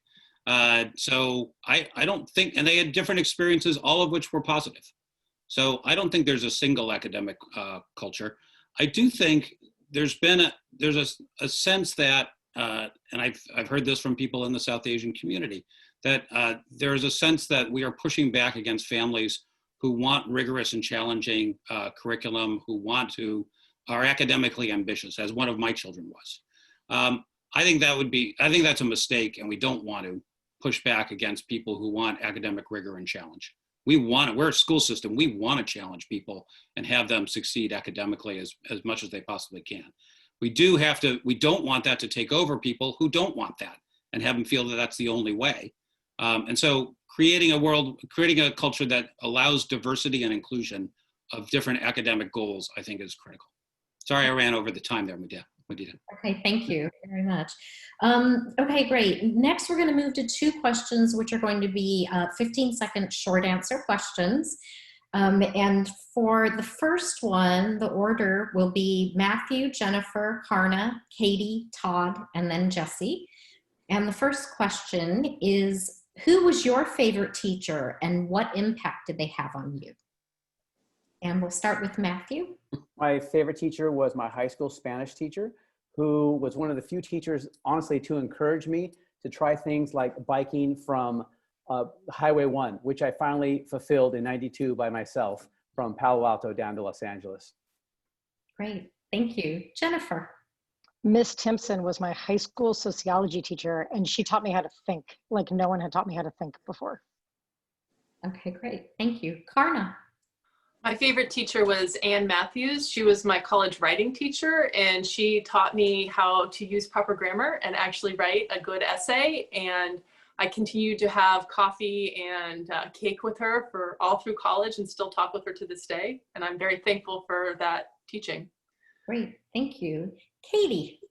So I don't think, and they had different experiences, all of which were positive. So I don't think there's a single academic culture. I do think there's a sense that, and I've heard this from people in the South Asian community, that there is a sense that we are pushing back against families who want rigorous and challenging curriculum, who are academically ambitious, as one of my children was. I think that's a mistake, and we don't want to push back against people who want academic rigor and challenge. We're a school system, we want to challenge people and have them succeed academically as much as they possibly can. We don't want that to take over people who don't want that and have them feel that that's the only way. And so creating a culture that allows diversity and inclusion of different academic goals, I think is critical. Sorry, I ran over the time there, Medina. Okay, thank you very much. Okay, great. Next, we're going to move to 2 questions, which are going to be 15-second short answer questions. And for the first one, the order will be Matthew, Jennifer, Karna, Katie, Todd, and then Jesse. And the first question is, who was your favorite teacher and what impact did they have on you? And we'll start with Matthew. My favorite teacher was my high school Spanish teacher, who was one of the few teachers, honestly, to encourage me to try things like biking from Highway 1, which I finally fulfilled in '92 by myself from Palo Alto down to Los Angeles. Great, thank you. Jennifer. Miss Timpson was my high school sociology teacher, and she taught me how to think like no one had taught me how to think before. Okay, great. Thank you. Karna. My favorite teacher was Ann Matthews. She was my college writing teacher, and she taught me how to use proper grammar and actually write a good essay. And I continue to have coffee and cake with her for all through college and still talk with her to this day. And I'm very thankful for that teaching. Great, thank you. Katie.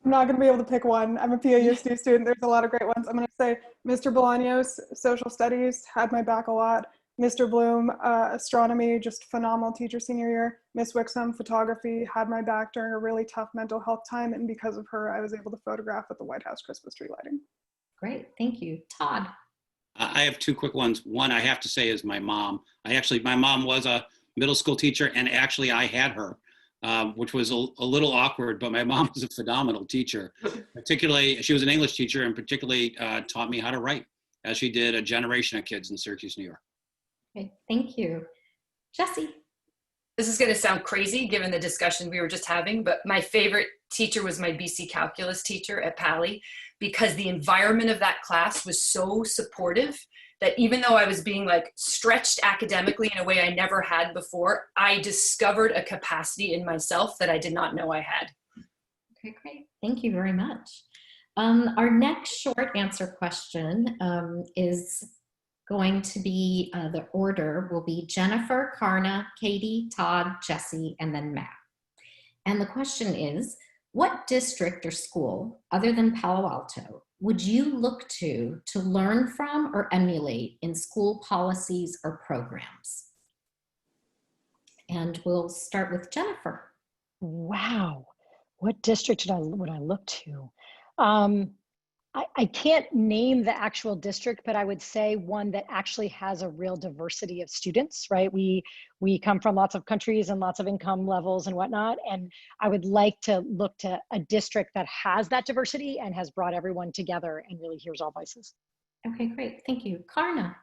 I'm not going to be able to pick one. I'm a PAUSD student. There's a lot of great ones. I'm going to say Mr. Bolaños, social studies, had my back a lot. Mr. Bloom, astronomy, just phenomenal teacher senior year. Miss Wixom, photography, had my back during a really tough mental health time. And because of her, I was able to photograph at the White House Christmas tree lighting. Great, thank you. Todd. I have 2 quick ones. One I have to say is my mom. My mom was a middle school teacher, and actually I had her, which was a little awkward, but my mom was a phenomenal teacher. Particularly, she was an English teacher and particularly taught me how to write, as she did a generation of kids in Syracuse, New York. Okay, thank you. Jesse. This is going to sound crazy given the discussion we were just having, but my favorite teacher was my BC calculus teacher at Pally, because the environment of that class was so supportive that even though I was being like stretched academically in a way I never had before, I discovered a capacity in myself that I did not know I had. Okay, great. Thank you very much. Our next short answer question is going to be, the order will be Jennifer, Karna, Katie, Todd, Jesse, and then Matt. And the question is, what district or school, other than Palo Alto, would you look to learn from or emulate in school policies or programs? And we'll start with Jennifer. Wow. What district would I look to? I can't name the actual district, but I would say one that actually has a real diversity of students, right? We come from lots of countries and lots of income levels and whatnot. And I would like to look to a district that has that diversity and has brought everyone together and really hears all voices. Okay, great. Thank you. Karna.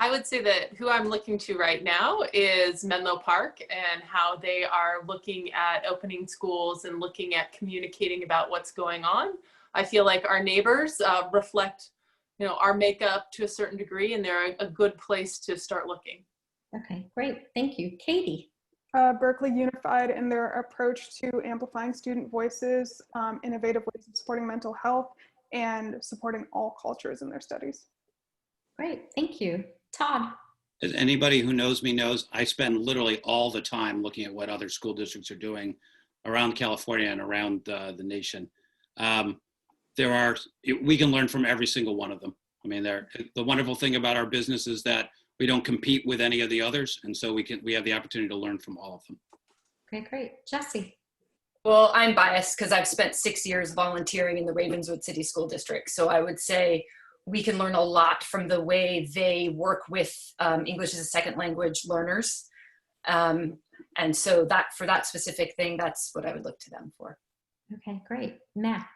I would say that who I'm looking to right now is Menlo Park and how they are looking at opening schools and looking at communicating about what's going on. I feel like our neighbors reflect, our makeup to a certain degree, and they're a good place to start looking. Okay, great. Thank you. Katie. Berkeley Unified in their approach to amplifying student voices, innovative ways of supporting mental health, and supporting all cultures in their studies. Great, thank you. Todd. As anybody who knows me knows, I spend literally all the time looking at what other school districts are doing around California and around the nation. We can learn from every single one of them. I mean, the wonderful thing about our business is that we don't compete with any of the others, and so we have the opportunity to learn from all of them. Okay, great. Jessie. Well, I'm biased because I've spent 6 years volunteering in the Ravenswood City School District. So I would say we can learn a lot from the way they work with English as a second language learners. And so for that specific thing, that's what I would look to them for. Okay, great. Matt.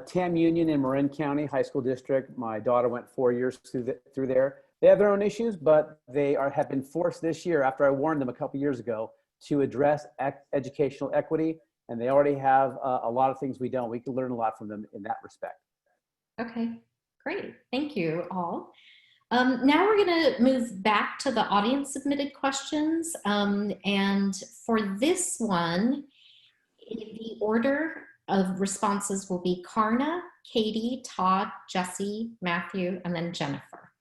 Tam Union in Marin County High School District. My daughter went 4 years through there. They have their own issues, but they have been forced this year, after I warned them a couple years ago, to address educational equity. And they already have a lot of things we don't. We can learn a lot from them in that respect. Okay, great. Thank you all. Now we're going to move back to the audience submitted questions. And for this one, the order of responses will be Karna, Katie, Todd, Jessie, Matthew, and then Jennifer.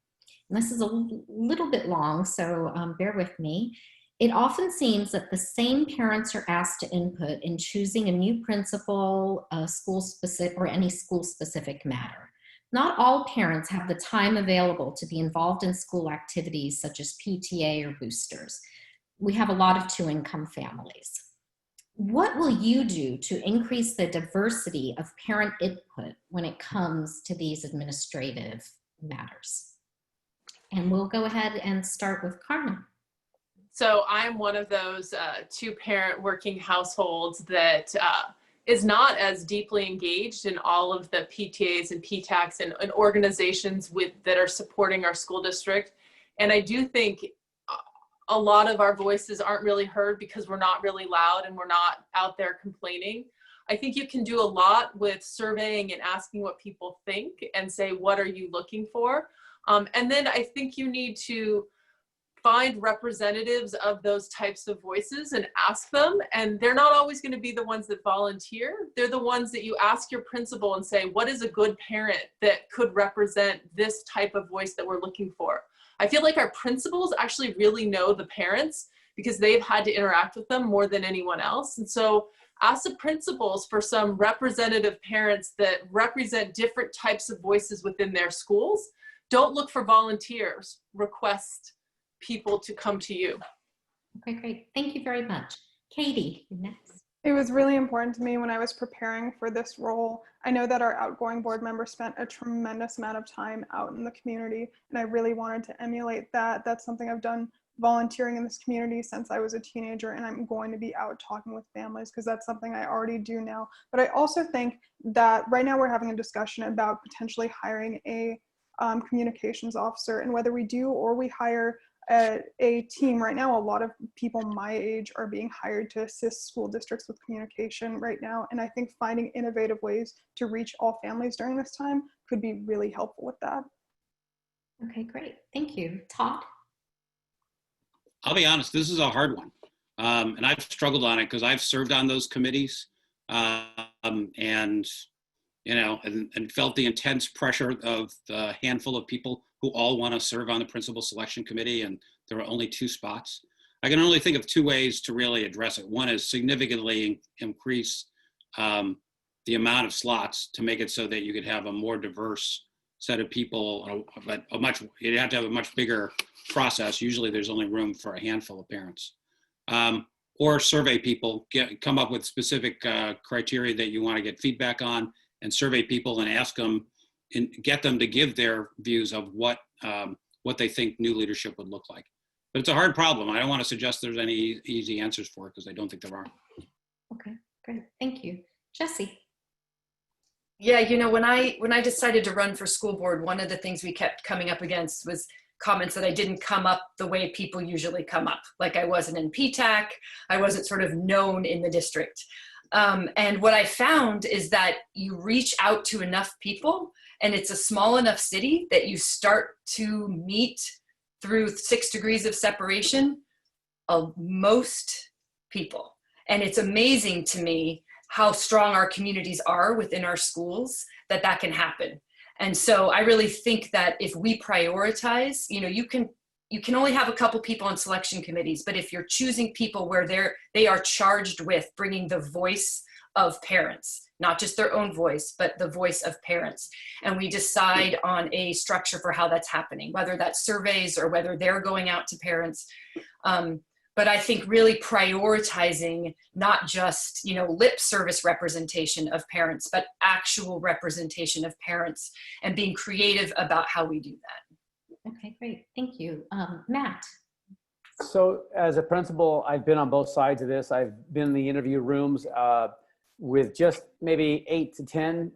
And this is a little bit long, so bear with me. It often seems that the same parents are asked to input in choosing a new principal, school-specific, or any school-specific matter. Not all parents have the time available to be involved in school activities such as PTA or boosters. We have a lot of two-income families. What will you do to increase the diversity of parent input when it comes to these administrative matters? And we'll go ahead and start with Karna. So I'm one of those two-parent working households that is not as deeply engaged in all of the PTAs and PTACs and organizations that are supporting our school district. And I do think a lot of our voices aren't really heard because we're not really loud and we're not out there complaining. I think you can do a lot with surveying and asking what people think and say, what are you looking for? And then I think you need to find representatives of those types of voices and ask them. And they're not always going to be the ones that volunteer. They're the ones that you ask your principal and say, what is a good parent that could represent this type of voice that we're looking for? I feel like our principals actually really know the parents because they've had to interact with them more than anyone else. And so ask the principals for some representative parents that represent different types of voices within their schools. Don't look for volunteers. Request people to come to you. Okay, great. Thank you very much. Katie, next. It was really important to me when I was preparing for this role. I know that our outgoing board member spent a tremendous amount of time out in the community, and I really wanted to emulate that. That's something I've done volunteering in this community since I was a teenager, and I'm going to be out talking with families because that's something I already do now. But I also think that right now we're having a discussion about potentially hiring a communications officer, and whether we do or we hire a team. Right now, a lot of people my age are being hired to assist school districts with communication right now. And I think finding innovative ways to reach all families during this time could be really helpful with that. Okay, great. Thank you. Todd? I'll be honest, this is a hard one. And I've struggled on it because I've served on those committees and felt the intense pressure of the handful of people who all want to serve on the principal selection committee, and there are only 2 spots. I can only think of 2 ways to really address it. One is significantly increase the amount of slots to make it so that you could have a more diverse set of people, but you'd have to have a much bigger process. Usually there's only room for a handful of parents. or survey people, come up with specific criteria that you want to get feedback on, and survey people and ask them and get them to give their views of what they think new leadership would look like. But it's a hard problem. I don't want to suggest there's any easy answers for it, because I don't think there are. Okay, great. Thank you. Jessie. Yeah, you know, when I decided to run for school board, one of the things we kept coming up against was comments that I didn't come up the way people usually come up. Like I wasn't in PTAC, I wasn't sort of known in the district. And what I found is that you reach out to enough people, and it's a small enough city that you start to meet through 6 degrees of separation of most people. And it's amazing to me how strong our communities are within our schools that can happen. And so I really think that if we prioritize, you know, you can only have a couple people on selection committees, but if you're choosing people where they are charged with bringing the voice of parents, not just their own voice, but the voice of parents. And we decide on a structure for how that's happening, whether that's surveys or whether they're going out to parents. But I think really prioritizing not just, you know, lip service representation of parents, but actual representation of parents, and being creative about how we do that. Okay, great. Thank you. Matt. So as a principal, I've been on both sides of this. I've been in the interview rooms with just maybe 8 to 10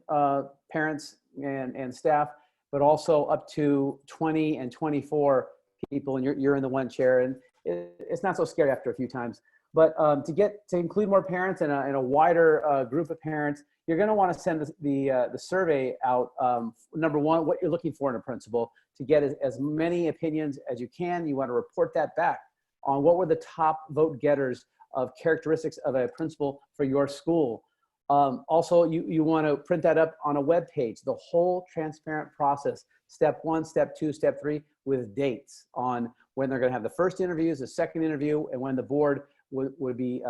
parents and staff, but also up to 20 and 24 people, and you're in the one chair, and it's not so scary after a few times. But to include more parents and a wider group of parents, you're going to want to send the survey out. Number one, what you're looking for in a principal, to get as many opinions as you can. You want to report that back on what were the top vote getters of characteristics of a principal for your school. Also, you want to print that up on a web page, the whole transparent process, step 1, step 2, step 3, with dates on when they're going to have the first interviews, the second interview, and when the board would be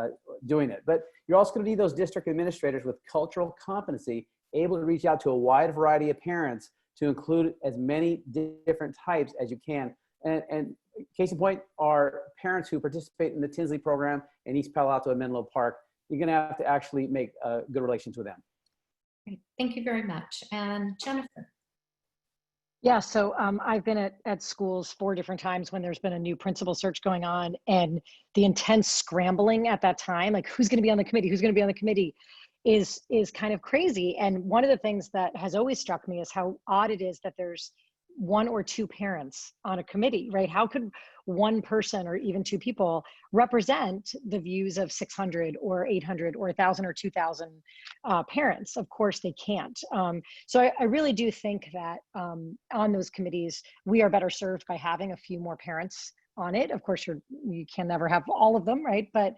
doing it. But you're also going to need those district administrators with cultural competency, able to reach out to a wide variety of parents to include as many different types as you can. And case in point are parents who participate in the Tinsley program in East Palo Alto and Menlo Park. You're going to have to actually make good relations with them. Great. Thank you very much. And Jennifer. Yeah, so I've been at schools 4 different times when there's been a new principal search going on, and the intense scrambling at that time, like who's going to be on the committee, who's going to be on the committee, is kind of crazy. And one of the things that has always struck me is how odd it is that there's 1 or 2 parents on a committee, right? How could one person or even 2 people represent the views of 600 or 800 or 1,000 or 2,000 parents? Of course they can't. So I really do think that on those committees, we are better served by having a few more parents on it. Of course, you can never have all of them, right? But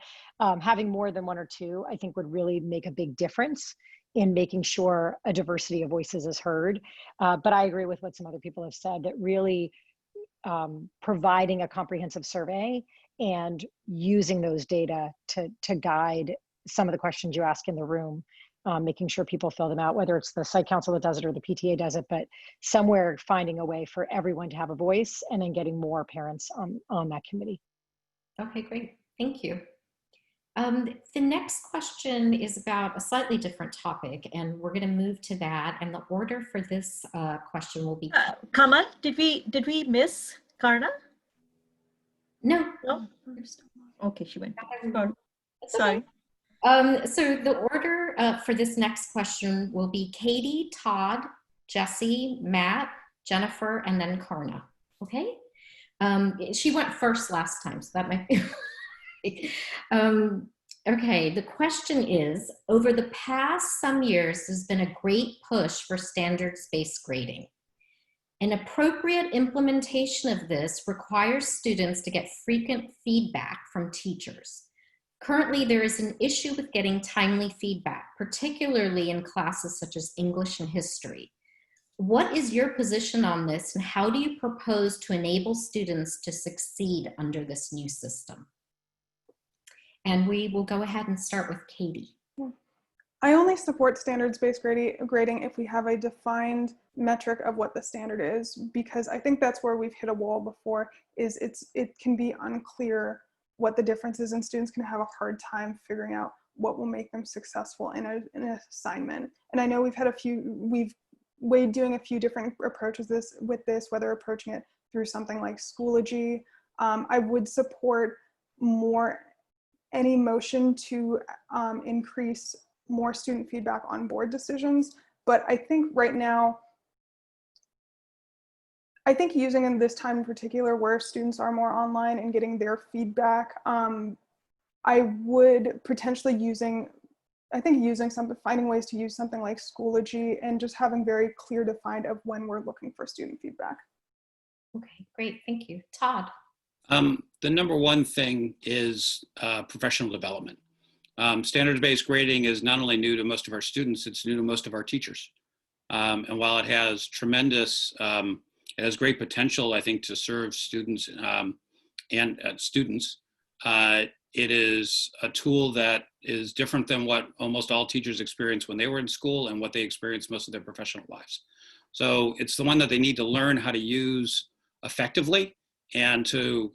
having more than 1 or 2, I think would really make a big difference in making sure a diversity of voices is heard. But I agree with what some other people have said, that really providing a comprehensive survey and using those data to guide some of the questions you ask in the room, making sure people fill them out, whether it's the site council that does it or the PTA does it, but somewhere finding a way for everyone to have a voice, and then getting more parents on that committee. Okay, great. Thank you. The next question is about a slightly different topic, and we're going to move to that. And the order for this question will be Kamal, did we miss Karna? No. Okay, she went. Sorry. So the order for this next question will be Katie, Todd, Jessie, Matt, Jennifer, and then Karna. Okay. She went first last time, so that might be. Okay, the question is, over the past some years, there's been a great push for standards-based grading. An appropriate implementation of this requires students to get frequent feedback from teachers. Currently, there is an issue with getting timely feedback, particularly in classes such as English and history. What is your position on this, and how do you propose to enable students to succeed under this new system? And we will go ahead and start with Katie. I only support standards-based grading if we have a defined metric of what the standard is, because I think that's where we've hit a wall before, is it can be unclear what the difference is, and students can have a hard time figuring out what will make them successful in an assignment. And I know we've weighed doing a few different approaches with this, whether approaching it through something like Schoology. I would support any motion to increase more student feedback on board decisions. But I think right now, using in this time in particular where students are more online and getting their feedback, I would potentially finding ways to use something like Schoology and just having very clear defined of when we're looking for student feedback. Okay, great, thank you. Todd. The number one thing is professional development. Standards-based grading is not only new to most of our students, it's new to most of our teachers. And while it has it has great potential, I think, to serve students and students, it is a tool that is different than what almost all teachers experience when they were in school and what they experience most of their professional lives. So it's the one that they need to learn how to use effectively, and to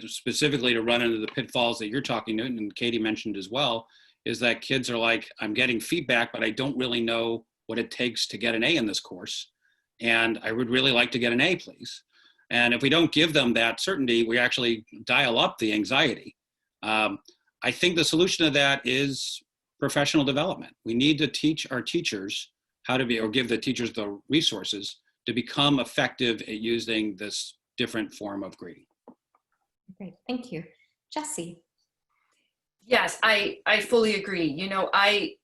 specifically to run into the pitfalls that you're talking to, and Katie mentioned as well, is that kids are like, I'm getting feedback, but I don't really know what it takes to get an A in this course. And I would really like to get an A, please. And if we don't give them that certainty, we actually dial up the anxiety. I think the solution to that is professional development. We need to teach our teachers how to be, or give the teachers the resources to become effective at using this different form of grading. Great, thank you. Jessie. Yes, I fully agree. You know, a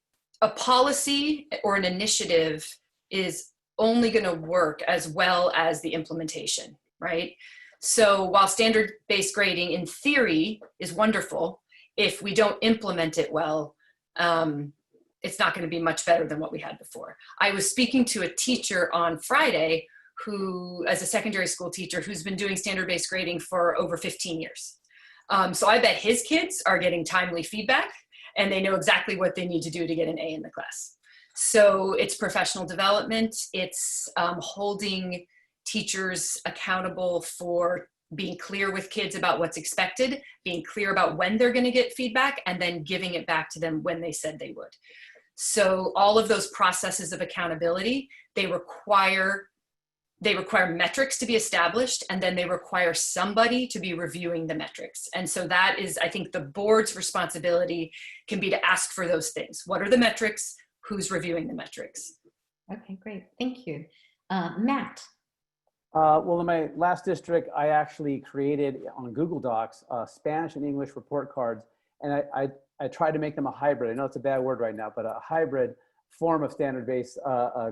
policy or an initiative is only going to work as well as the implementation, right? So while standard-based grading in theory is wonderful, if we don't implement it well, it's not going to be much better than what we had before. I was speaking to a teacher on Friday who, as a secondary school teacher, who's been doing standard-based grading for over 15 years. So I bet his kids are getting timely feedback and they know exactly what they need to do to get an A in the class. So it's professional development. It's holding teachers accountable for being clear with kids about what's expected, being clear about when they're going to get feedback, and then giving it back to them when they said they would. So all of those processes of accountability, they require metrics to be established, and then they require somebody to be reviewing the metrics. And so that is, I think, the board's responsibility can be to ask for those things. What are the metrics? Who's reviewing the metrics? Okay, great, thank you. Matt. Well, in my last district, I actually created on Google Docs Spanish and English report cards, and I tried to make them a hybrid. I know it's a bad word right now, but a hybrid form of standard-based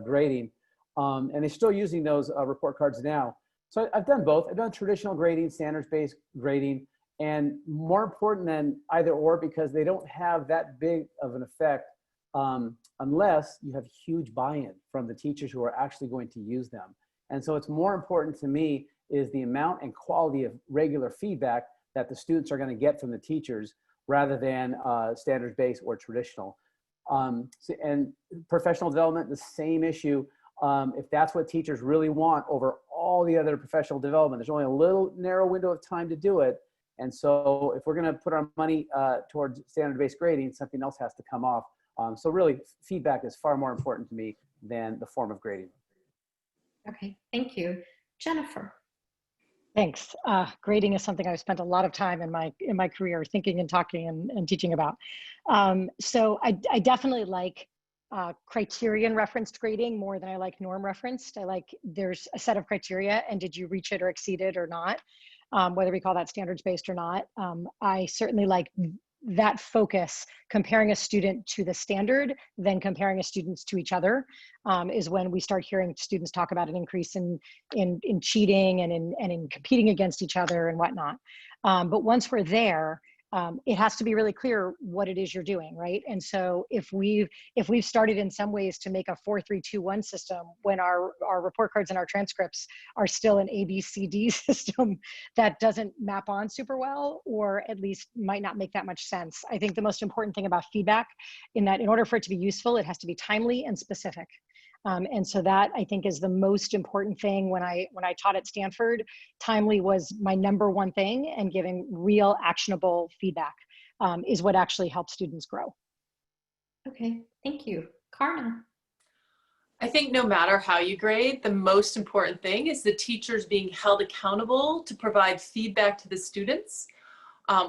grading. And they're still using those report cards now. So I've done both. I've done traditional grading, standards-based grading, and more important than either or, because they don't have that big of an effect unless you have huge buy-in from the teachers who are actually going to use them. And so it's more important to me is the amount and quality of regular feedback that the students are going to get from the teachers rather than standards-based or traditional. And professional development, the same issue. If that's what teachers really want over all the other professional development, there's only a little narrow window of time to do it. And so if we're going to put our money towards standard-based grading, something else has to come off. So really, feedback is far more important to me than the form of grading. Okay, thank you. Jennifer. Thanks. Grading is something I've spent a lot of time in my career thinking and talking and teaching about. So I definitely like criterion referenced grading more than I like norm referenced. I like there's a set of criteria, and did you reach it or exceed it or not, whether we call that standards based or not. I certainly like that focus, comparing a student to the standard, then comparing a students to each other, is when we start hearing students talk about an increase in cheating and in competing against each other and whatnot. But once we're there, it has to be really clear what it is you're doing, right? And so if we've started in some ways to make a 4-3-2-1 system when our report cards and our transcripts are still an ABCD system that doesn't map on super well, or at least might not make that much sense. I think the most important thing about feedback in that in order for it to be useful, it has to be timely and specific. And so that, I think, is the most important thing. When I taught at Stanford, timely was my #1 thing, and giving real actionable feedback is what actually helps students grow. Okay, thank you. Karna. I think no matter how you grade, the most important thing is the teachers being held accountable to provide feedback to the students.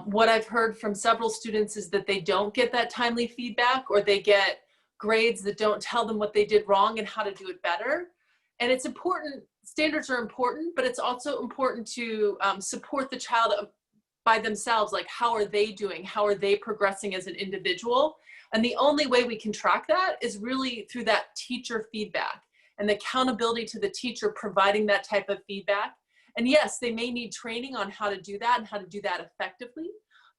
What I've heard from several students is that they don't get that timely feedback, or they get grades that don't tell them what they did wrong and how to do it better. And it's important, standards are important, but it's also important to support the child by themselves. Like, how are they doing? How are they progressing as an individual? And the only way we can track that is really through that teacher feedback and the accountability to the teacher providing that type of feedback. And yes, they may need training on how to do that and how to do that effectively.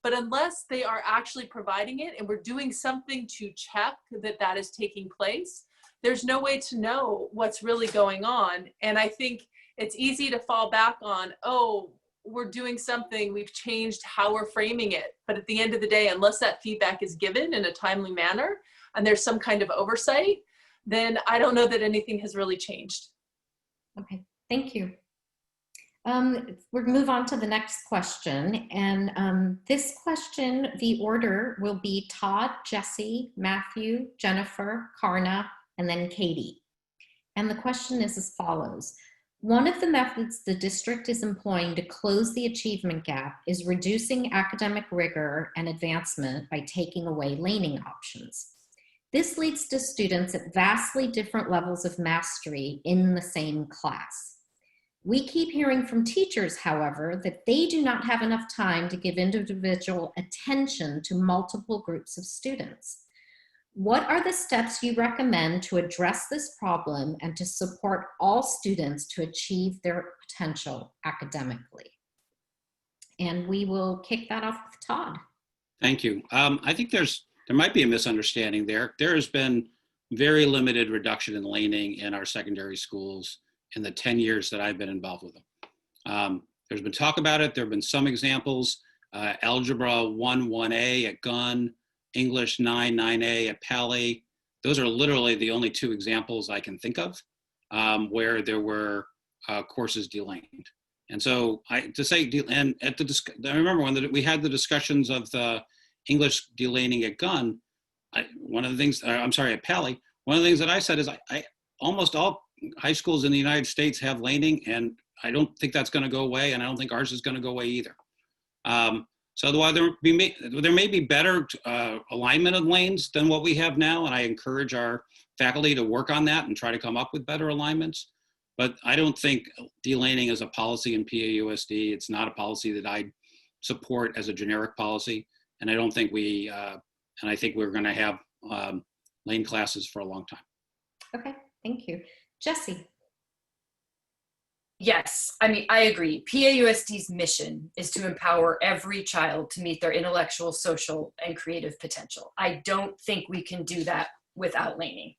But unless they are actually providing it and we're doing something to check that that is taking place, there's no way to know what's really going on. And I think it's easy to fall back on, oh, we're doing something, we've changed how we're framing it. But at the end of the day, unless that feedback is given in a timely manner and there's some kind of oversight, then I don't know that anything has really changed. Okay, thank you. We'll move on to the next question. And this question, the order will be Todd, Jesse, Matthew, Jennifer, Karna, and then Katie. And the question is as follows. One of the methods the district is employing to close the achievement gap is reducing academic rigor and advancement by taking away laning options. This leads to students at vastly different levels of mastery in the same class. We keep hearing from teachers, however, that they do not have enough time to give individual attention to multiple groups of students. What are the steps you recommend to address this problem and to support all students to achieve their potential academically? And we will kick that off with Todd. Thank you. I think there might be a misunderstanding there. There has been very limited reduction in laning in our secondary schools in the 10 years that I've been involved with them. There's been talk about it. There have been some examples. Algebra 1, 1A at Gunn, English 9, 9A at Pally. Those are literally the only 2 examples I can think of where there were courses delaned. And so I remember when we had the discussions of the English delaning at Gunn, one of the things, at Pally, one of the things that I said is almost all high schools in the United States have laning, and I don't think that's going to go away, and I don't think ours is going to go away either. So while there may be better alignment of lanes than what we have now, and I encourage our faculty to work on that and try to come up with better alignments, but I don't think delaning is a policy in PAUSD. It's not a policy that I support as a generic policy, and I don't think I think we're going to have lane classes for a long time. Okay, thank you. Jesse. Yes, I mean, I agree. PAUSD's mission is to empower every child to meet their intellectual, social, and creative potential. I don't think we can do that without laning.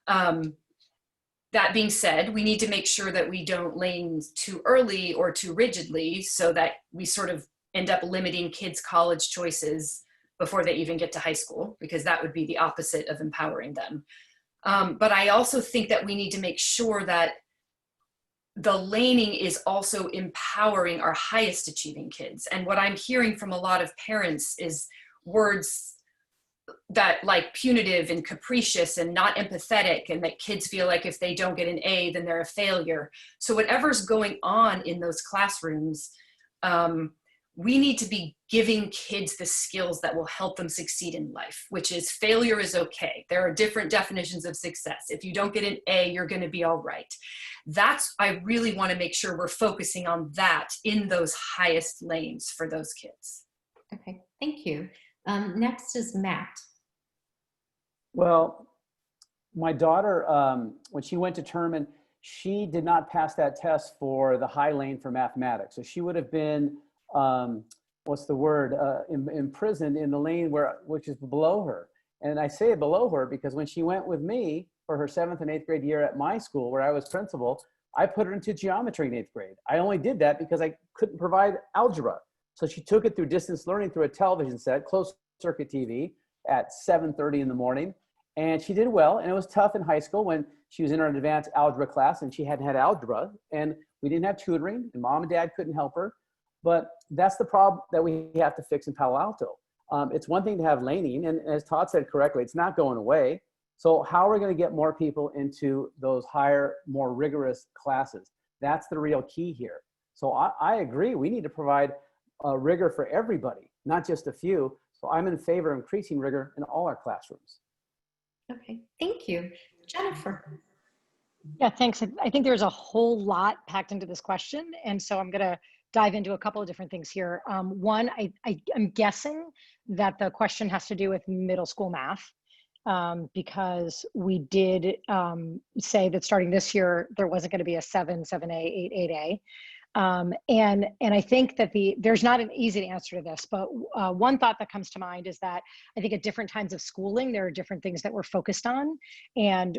That being said, we need to make sure that we don't lane too early or too rigidly so that we sort of end up limiting kids' college choices before they even get to high school, because that would be the opposite of empowering them. But I also think that we need to make sure that the laning is also empowering our highest achieving kids. And what I'm hearing from a lot of parents is words that like punitive and capricious and not empathetic, and that kids feel like if they don't get an A, then they're a failure. So whatever's going on in those classrooms, we need to be giving kids the skills that will help them succeed in life, which is failure is okay. There are different definitions of success. If you don't get an A, you're going to be all right. I really want to make sure we're focusing on that in those highest lanes for those kids. Okay, thank you. Next is Matt. Well, my daughter, when she went to Terman, she did not pass that test for the high lane for mathematics. So she would have been, imprisoned in the lane which is below her. And I say below her because when she went with me for her 7th and 8th grade year at my school where I was principal, I put her into geometry in 8th grade. I only did that because I couldn't provide algebra. So she took it through distance learning through a television set, closed circuit TV at 7:30 in the morning. And she did well, and it was tough in high school when she was in her advanced algebra class and she hadn't had algebra, and we didn't have tutoring, and mom and dad couldn't help her. But that's the problem that we have to fix in Palo Alto. It's one thing to have laning, and as Todd said correctly, it's not going away. So how are we going to get more people into those higher, more rigorous classes? That's the real key here. So I agree, we need to provide rigor for everybody, not just a few. So I'm in favor of increasing rigor in all our classrooms. Okay, thank you. Jennifer. Yeah, thanks. I think there's a whole lot packed into this question. And so I'm going to dive into a couple of different things here. One, I'm guessing that the question has to do with middle school math, because we did say that starting this year, there wasn't going to be a 7, 7A, 8, 8A. And I think that there's not an easy answer to this, but one thought that comes to mind is that I think at different times of schooling, there are different things that we're focused on. And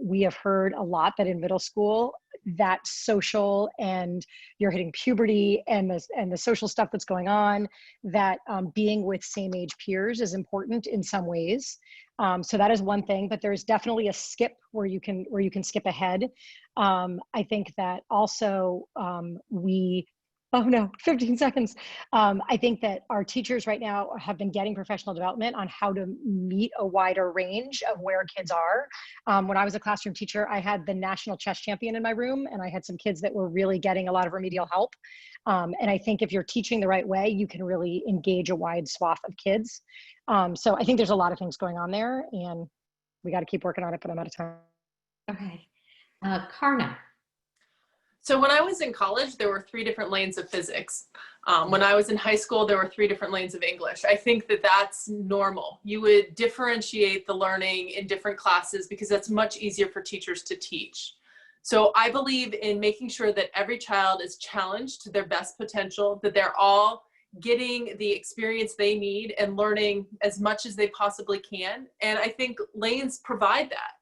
we have heard a lot that in middle school, that social, and you're hitting puberty and the social stuff that's going on, that being with same age peers is important in some ways. So that is one thing, but there's definitely a skip where you can skip ahead. I think that also oh no, 15 seconds. I think that our teachers right now have been getting professional development on how to meet a wider range of where kids are. When I was a classroom teacher, I had the national chess champion in my room, and I had some kids that were really getting a lot of remedial help. And I think if you're teaching the right way, you can really engage a wide swath of kids. So I think there's a lot of things going on there, and we got to keep working on it, but I'm out of time. Okay. Karna. So when I was in college, there were 3 different lanes of physics. When I was in high school, there were 3 different lanes of English. I think that that's normal. You would differentiate the learning in different classes because that's much easier for teachers to teach. So I believe in making sure that every child is challenged to their best potential, that they're all getting the experience they need and learning as much as they possibly can. And I think lanes provide that.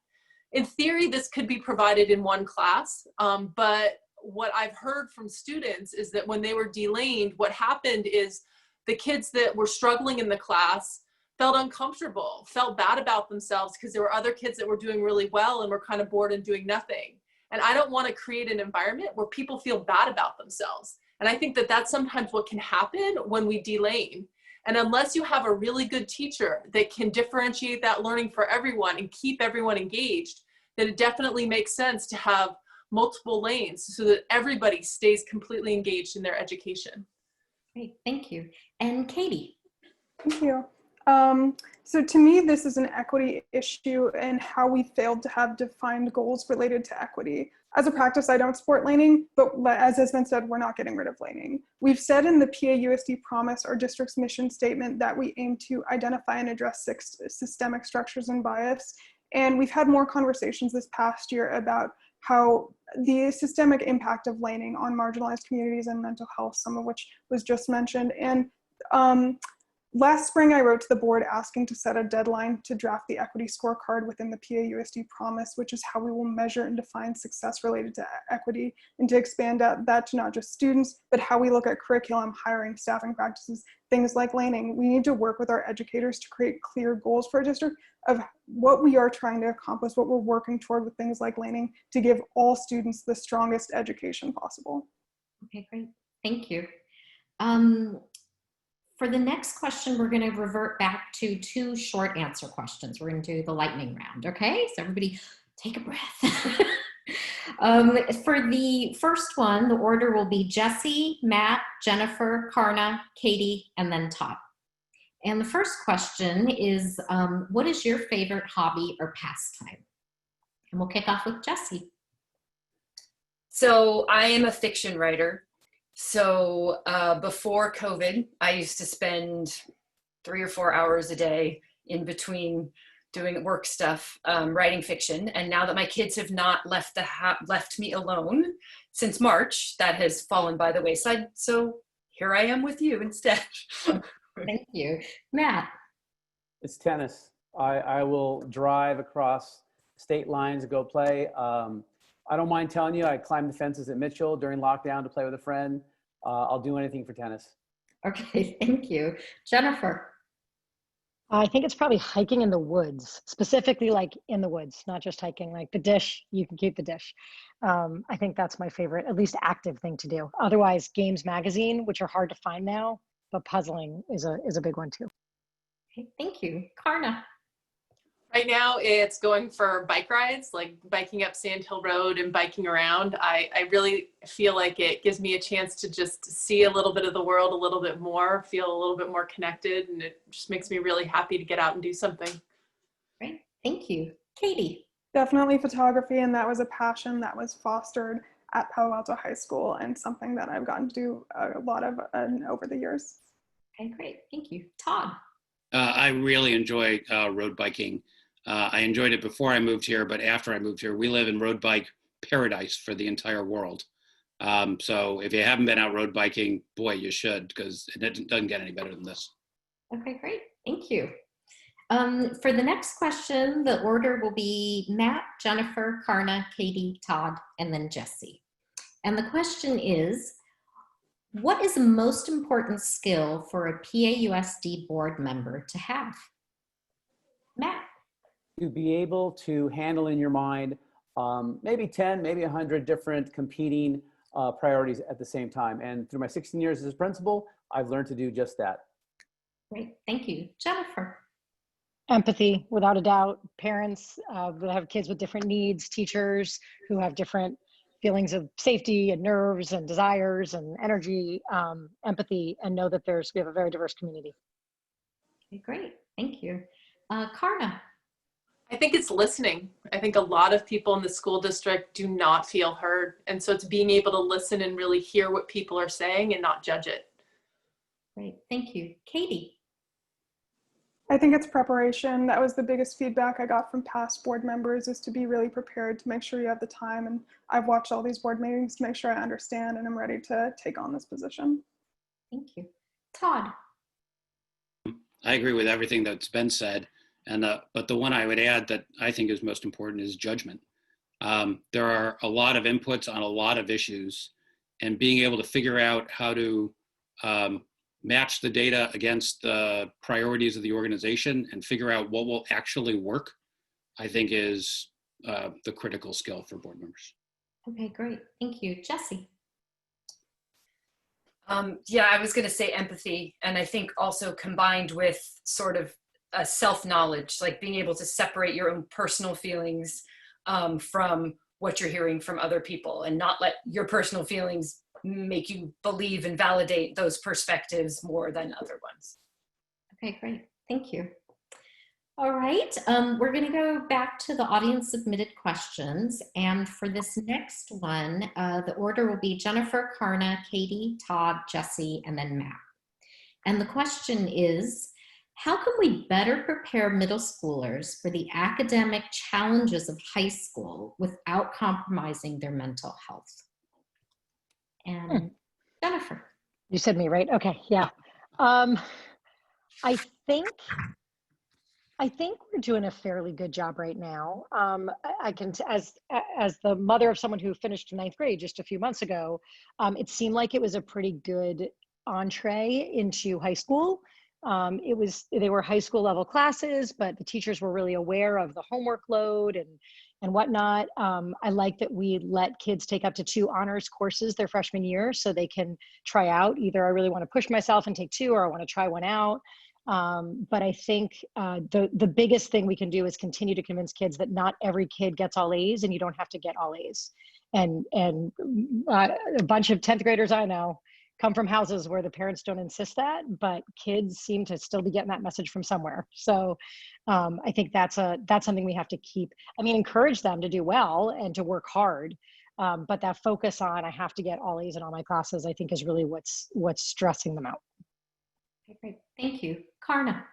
In theory, this could be provided in one class, but what I've heard from students is that when they were delaned, what happened is the kids that were struggling in the class felt uncomfortable, felt bad about themselves because there were other kids that were doing really well and were kind of bored and doing nothing. And I don't want to create an environment where people feel bad about themselves. And I think that that's sometimes what can happen when we delane. And unless you have a really good teacher that can differentiate that learning for everyone and keep everyone engaged, then it definitely makes sense to have multiple lanes so that everybody stays completely engaged in their education. Great, thank you. And Katie. Thank you. So to me, this is an equity issue and how we failed to have defined goals related to equity. As a practice, I don't support laning, but as has been said, we're not getting rid of laning. We've said in the PAUSD promise, our district's mission statement, that we aim to identify and address 6 systemic structures and bias. And we've had more conversations this past year about how the systemic impact of laning on marginalized communities and mental health, some of which was just mentioned. And last spring, I wrote to the board asking to set a deadline to draft the equity scorecard within the PAUSD promise, which is how we will measure and define success related to equity, and to expand that to not just students, but how we look at curriculum, hiring, staffing practices, things like laning. We need to work with our educators to create clear goals for our district of what we are trying to accomplish, what we're working toward with things like laning, to give all students the strongest education possible. Okay, great. Thank you. For the next question, we're going to revert back to 2 short answer questions. We're going to do the lightning round, okay? So everybody take a breath. For the first one, the order will be Jessie, Matt, Jennifer, Karna, Katie, and then Todd. And the first question is, what is your favorite hobby or pastime? And we'll kick off with Jessie. So I am a fiction writer. So before COVID, I used to spend 3 or 4 hours a day in between doing work stuff, writing fiction. And now that my kids have not left me alone since March, that has fallen by the wayside. So here I am with you instead. Thank you. Matt. It's tennis. I will drive across state lines to go play. I don't mind telling you, I climbed the fences at Mitchell during lockdown to play with a friend. I'll do anything for tennis. Okay, thank you. Jennifer. I think it's probably hiking in the woods, specifically like in the woods, not just hiking, like the dish, you can keep the dish. I think that's my favorite, at least active thing to do. Otherwise, games magazine, which are hard to find now, but puzzling is a big one too. Okay, thank you. Karna. Right now, it's going for bike rides, like biking up Sand Hill Road and biking around. I really feel like it gives me a chance to just see a little bit of the world a little bit more, feel a little bit more connected, and it just makes me really happy to get out and do something. Great, thank you. Katie. Definitely photography, and that was a passion that was fostered at Palo Alto High School and something that I've gotten to do a lot of over the years. Okay, great, thank you. Todd. I really enjoy road biking. I enjoyed it before I moved here, but after I moved here, we live in road bike paradise for the entire world. So if you haven't been out road biking, boy, you should, because it doesn't get any better than this. Okay, great, thank you. For the next question, the order will be Matt, Jennifer, Karna, Katie, Todd, and then Jesse. And the question is, what is the most important skill for a PAUSD board member to have? Matt. To be able to handle in your mind maybe 10, maybe 100 different competing priorities at the same time. And through my 16 years as principal, I've learned to do just that. Great, thank you. Jennifer. Empathy, without a doubt. Parents that have kids with different needs, teachers who have different feelings of safety and nerves and desires and energy, empathy, and know that we have a very diverse community. Okay, great, thank you. Karna. I think it's listening. I think a lot of people in the school district do not feel heard. And so it's being able to listen and really hear what people are saying and not judge it. Great, thank you. Katie. I think it's preparation. That was the biggest feedback I got from past board members, is to be really prepared, to make sure you have the time. And I've watched all these board meetings to make sure I understand and I'm ready to take on this position. Thank you. Todd. I agree with everything that's been said. But the one I would add that I think is most important is judgment. There are a lot of inputs on a lot of issues, and being able to figure out how to match the data against the priorities of the organization and figure out what will actually work, I think is the critical skill for board members. Okay, great. Thank you. Jesse. Yeah, I was going to say empathy. And I think also combined with sort of a self-knowledge, like being able to separate your own personal feelings from what you're hearing from other people, and not let your personal feelings make you believe and validate those perspectives more than other ones. Okay, great. Thank you. All right, we're going to go back to the audience submitted questions. And for this next one, the order will be Jennifer, Karna, Katie, Todd, Jesse, and then Matt. And the question is, how can we better prepare middle schoolers for the academic challenges of high school without compromising their mental health? And Jennifer. You said me, right? Okay, yeah. I think we're doing a fairly good job right now. I can, as the mother of someone who finished ninth grade just a few months ago, it seemed like it was a pretty good entree into high school. They were high school level classes, but the teachers were really aware of the homework load and whatnot. I like that we let kids take up to 2 honors courses their freshman year, so they can try out either I really want to push myself and take 2, or I want to try one out. But I think the biggest thing we can do is continue to convince kids that not every kid gets all A's, and you don't have to get all A's. And a bunch of 10th graders I know come from houses where the parents don't insist that, but kids seem to still be getting that message from somewhere. So I think that's something we have to keep. I mean, encourage them to do well and to work hard, but that focus on I have to get all A's in all my classes, I think is really what's stressing them out. Okay, great. Thank you. Karna.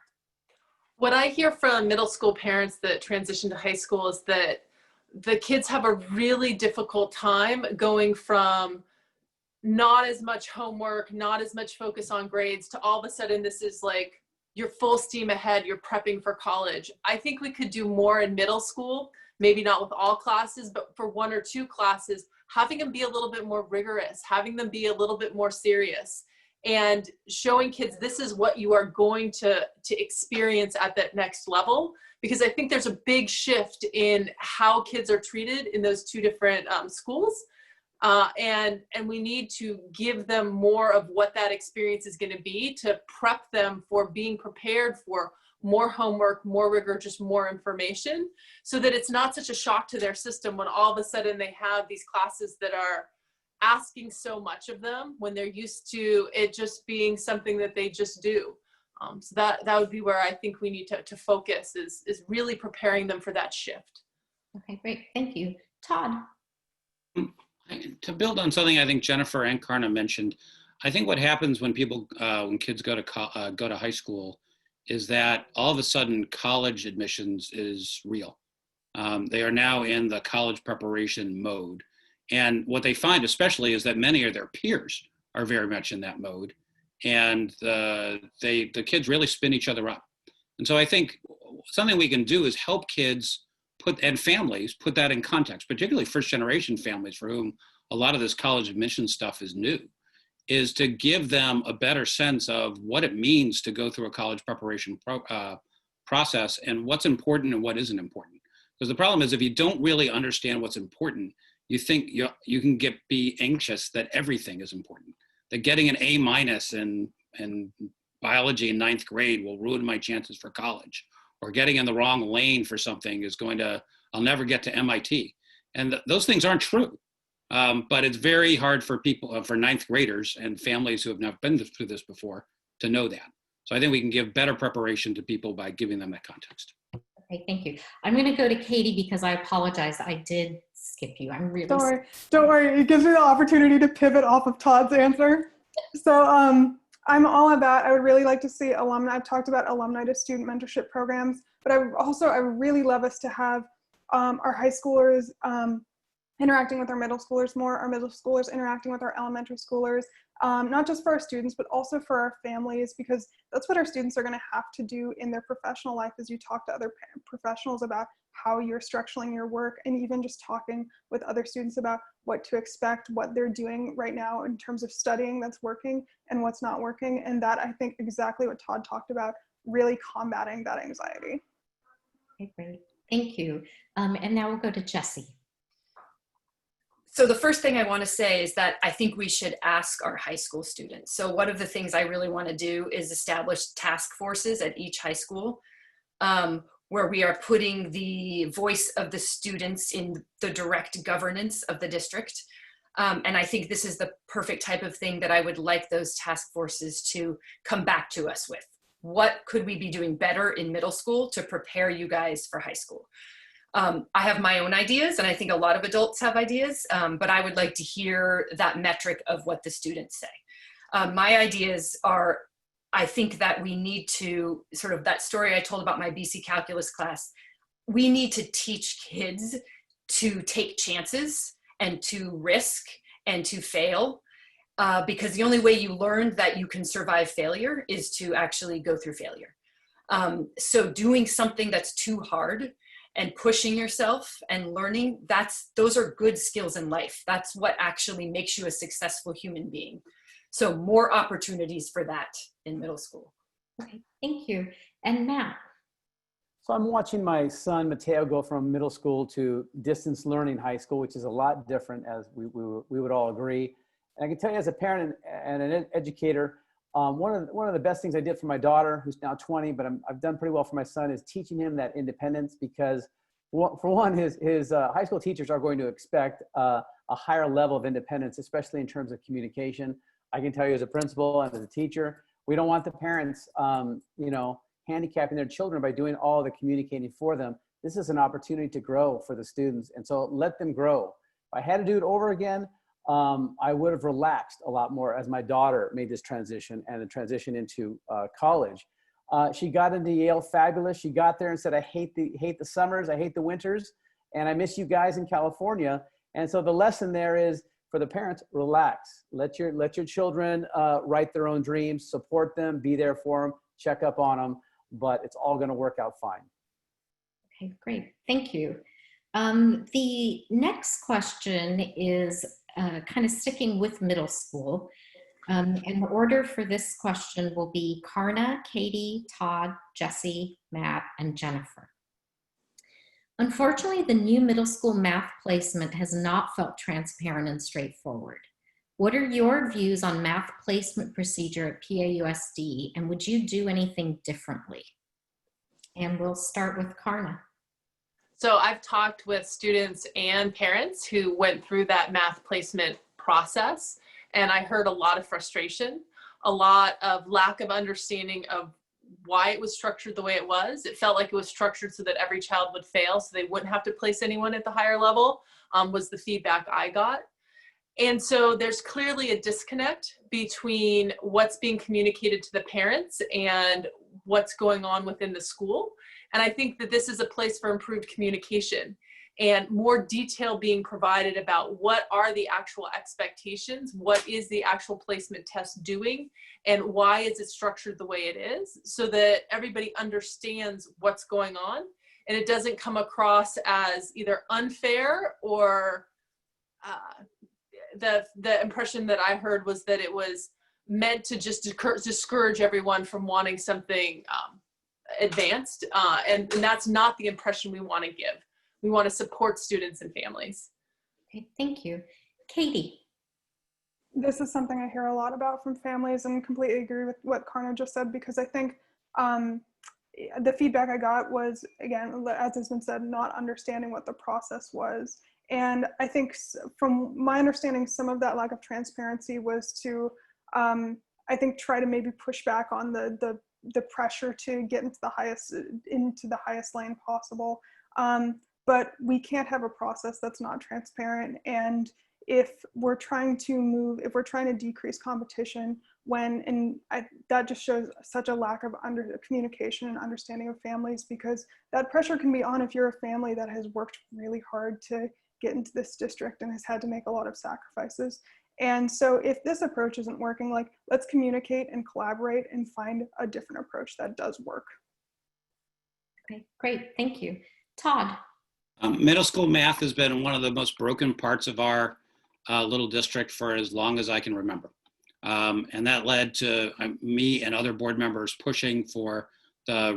What I hear from middle school parents that transition to high school is that the kids have a really difficult time going from not as much homework, not as much focus on grades, to all of a sudden this is like you're full steam ahead, you're prepping for college. I think we could do more in middle school, maybe not with all classes, but for 1 or 2 classes, having them be a little bit more rigorous, having them be a little bit more serious. and showing kids this is what you are going to experience at that next level. Because I think there's a big shift in how kids are treated in those two different schools. And we need to give them more of what that experience is going to be to prep them for being prepared for more homework, more rigor, just more information, so that it's not such a shock to their system when all of a sudden they have these classes that are asking so much of them when they're used to it just being something that they just do. So that would be where I think we need to focus, is really preparing them for that shift. Okay, great. Thank you. Todd. To build on something I think Jennifer and Karna mentioned, I think what happens when when kids go to high school is that all of a sudden college admissions is real. They are now in the college preparation mode. And what they find especially is that many of their peers are very much in that mode. And the kids really spin each other up. And so I think something we can do is help kids and families put that in context, particularly first generation families for whom a lot of this college admission stuff is new, is to give them a better sense of what it means to go through a college preparation process and what's important and what isn't important. Because the problem is if you don't really understand what's important, you think you can be anxious that everything is important. That getting an A- in biology in 9th grade will ruin my chances for college, or getting in the wrong lane for something I'll never get to MIT. And those things aren't true. But it's very hard for people, for 9th graders and families who have not been through this before to know that. So I think we can give better preparation to people by giving them that context. Okay, thank you. I'm going to go to Katie because I apologize. I did skip you. I'm really sorry. Don't worry. It gives me the opportunity to pivot off of Todd's answer. So I'm all about, I would really like to see alumni. I've talked about alumni to student mentorship programs, but I would really love us to have our high schoolers interacting with our middle schoolers more, our middle schoolers interacting with our elementary schoolers, not just for our students, but also for our families, because that's what our students are going to have to do in their professional life as you talk to other professionals about how you're structuring your work, and even just talking with other students about what to expect, what they're doing right now in terms of studying that's working and what's not working. And that, I think, exactly what Todd talked about, really combating that anxiety. Okay, great. Thank you. And now we'll go to Jessie. So the first thing I want to say is that I think we should ask our high school students. So one of the things I really want to do is establish task forces at each high school where we are putting the voice of the students in the direct governance of the district. And I think this is the perfect type of thing that I would like those task forces to come back to us with. What could we be doing better in middle school to prepare you guys for high school? I have my own ideas, and I think a lot of adults have ideas, but I would like to hear that metric of what the students say. My ideas are, I think that we need to, sort of that story I told about my BC calculus class, we need to teach kids to take chances and to risk and to fail, because the only way you learn that you can survive failure is to actually go through failure. So doing something that's too hard and pushing yourself and learning, those are good skills in life. That's what actually makes you a successful human being. So more opportunities for that in middle school. Okay, thank you. And Matt. So I'm watching my son Mateo go from middle school to distance learning high school, which is a lot different, as we would all agree. And I can tell you, as a parent and an educator, one of the best things I did for my daughter, who's now 20, but I've done pretty well for my son, is teaching him that independence, because for one, his high school teachers are going to expect a higher level of independence, especially in terms of communication. I can tell you as a principal and as a teacher, we don't want the parents, handicapping their children by doing all the communicating for them. This is an opportunity to grow for the students, and so let them grow. If I had to do it over again, I would have relaxed a lot more as my daughter made this transition and the transition into college. She got into Yale fabulous. She got there and said, I hate the summers, I hate the winters, and I miss you guys in California. And so the lesson there is, for the parents, relax. Let your children write their own dreams, support them, be there for them, check up on them, but it's all gonna work out fine. Okay, great, thank you. The next question is kind of sticking with middle school. And the order for this question will be Karna, Katie, Todd, Jesse, Matt, and Jennifer. Unfortunately, the new middle school math placement has not felt transparent and straightforward. What are your views on math placement procedure at PAUSD, and would you do anything differently? And we'll start with Karna. So I've talked with students and parents who went through that math placement process, and I heard a lot of frustration, a lot of lack of understanding of why it was structured the way it was. It felt like it was structured so that every child would fail, so they wouldn't have to place anyone at the higher level, was the feedback I got. And so there's clearly a disconnect between what's being communicated to the parents and what's going on within the school. And I think that this is a place for improved communication and more detail being provided about what are the actual expectations, what is the actual placement test doing, and why is it structured the way it is, so that everybody understands what's going on and it doesn't come across as either unfair or the impression that I heard was that it was meant to just discourage everyone from wanting something advanced, and that's not the impression we want to give. We want to support students and families. Okay, thank you. Katie. This is something I hear a lot about from families, and completely agree with what Karna just said, because I think the feedback I got was, again, as has been said, not understanding what the process was. And I think from my understanding, some of that lack of transparency was to, I think, try to maybe push back on the pressure to get into the highest lane possible. But we can't have a process that's not transparent. And if we're trying to decrease competition, that just shows such a lack of communication and understanding of families, because that pressure can be on if you're a family that has worked really hard to get into this district and has had to make a lot of sacrifices. And so if this approach isn't working, like, let's communicate and collaborate and find a different approach that does work. Okay, great, thank you. Todd. Middle school math has been one of the most broken parts of our little district for as long as I can remember. And that led to me and other board members pushing for the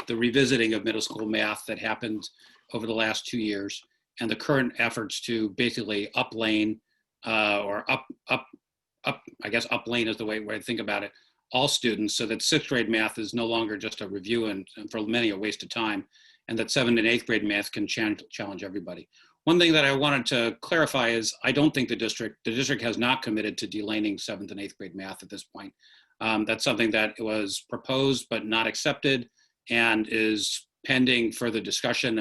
revisiting of middle school math that happened over the last 2 years, and the current efforts to basically uplane or uplane is the way I think about it, all students, so that 6th grade math is no longer just a review and for many a waste of time, and that 7th and 8th grade math can challenge everybody. One thing that I wanted to clarify is I don't think the district has not committed to delaning 7th and 8th grade math at this point. That's something that was proposed but not accepted and is pending further discussion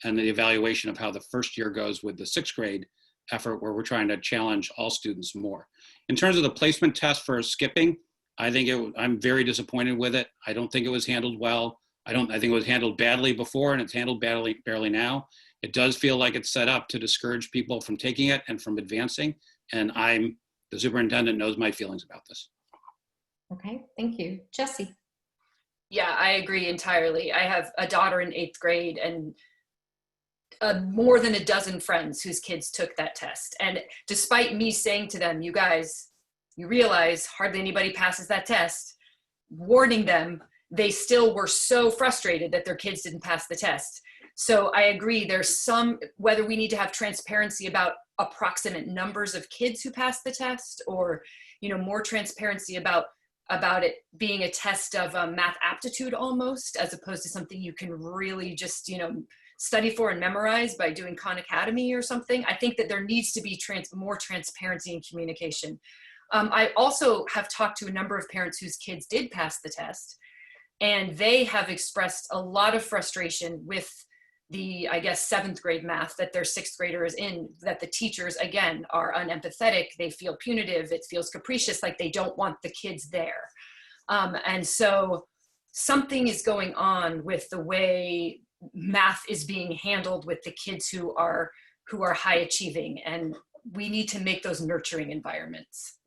and the evaluation of how the first year goes with the 6th grade effort, where we're trying to challenge all students more. In terms of the placement test for skipping, I'm very disappointed with it. I don't think it was handled well. I think it was handled badly before, and it's handled barely now. It does feel like it's set up to discourage people from taking it and from advancing. And the superintendent knows my feelings about this. Okay, thank you. Jesse. Yeah, I agree entirely. I have a daughter in 8th grade and more than a dozen friends whose kids took that test. And despite me saying to them, you guys, you realize hardly anybody passes that test, warning them, they still were so frustrated that their kids didn't pass the test. So I agree, there's whether we need to have transparency about approximate numbers of kids who pass the test, or, more transparency about it being a test of math aptitude almost, as opposed to something you can really just, study for and memorize by doing Khan Academy or something. I think that there needs to be more transparency and communication. I also have talked to a number of parents whose kids did pass the test, and they have expressed a lot of frustration with the, 7th grade math that their 6th grader is in, that the teachers, again, are unempathetic. They feel punitive. It feels capricious, like they don't want the kids there. And so something is going on with the way math is being handled with the kids who are high achieving, and we need to make those nurturing environments.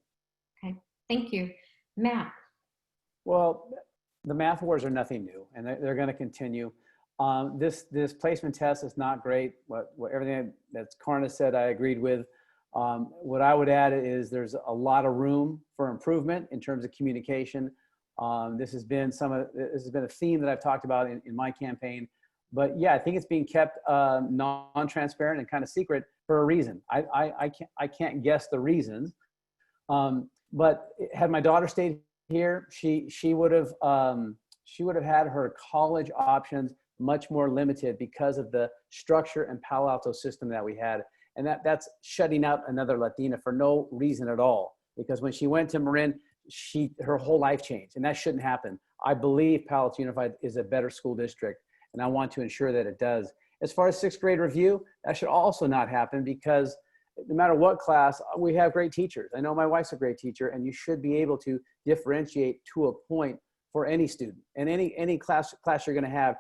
Okay, thank you. Matt. Well, the math wars are nothing new, and they're going to continue. This placement test is not great. What everything that Karna said, I agreed with. What I would add is there's a lot of room for improvement in terms of communication. This has been a theme that I've talked about in my campaign. But yeah, I think it's being kept non-transparent and kind of secret for a reason. I can't guess the reasons. But had my daughter stayed here, she would have had her college options much more limited because of the structure and Palo Alto system that we had. And that's shutting out another Latina for no reason at all. Because when she went to Marin, her whole life changed, and that shouldn't happen. I believe Palo Alto Unified is a better school district, and I want to ensure that it does. As far as sixth grade review, that should also not happen, because no matter what class, we have great teachers. I know my wife's a great teacher, and you should be able to differentiate to a point for any student. And any class you're gonna have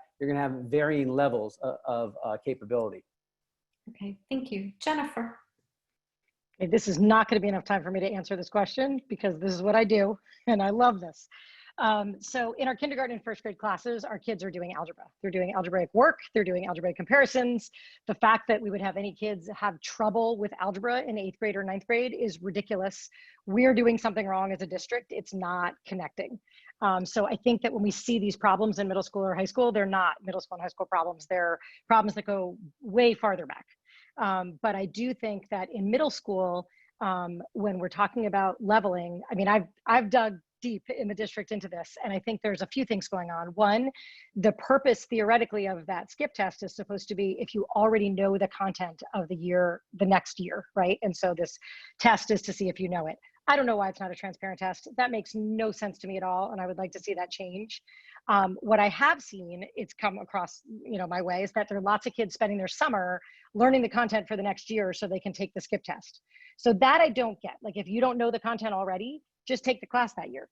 varying levels of capability. Okay, thank you. Jennifer. Okay, this is not going to be enough time for me to answer this question because this is what I do and I love this. So in our kindergarten and first grade classes, our kids are doing algebra. They're doing algebraic work. They're doing algebraic comparisons. The fact that we would have any kids have trouble with algebra in 8th grade or 9th grade is ridiculous. We're doing something wrong as a district. It's not connecting. So I think that when we see these problems in middle school or high school, they're not middle school and high school problems. They're problems that go way farther back. But I do think that in middle school, when we're talking about leveling, I mean, I've dug deep in the district into this, and I think there's a few things going on. One, the purpose theoretically of that skip test is supposed to be if you already know the content of the next year, right? And so this test is to see if you know it. I don't know why it's not a transparent test. That makes no sense to me at all, and I would like to see that change. What I have seen, it's come across my way, is that there are lots of kids spending their summer learning the content for the next year so they can take the skip test. So that I don't get. Like, if you don't know the content already, just take the class that year.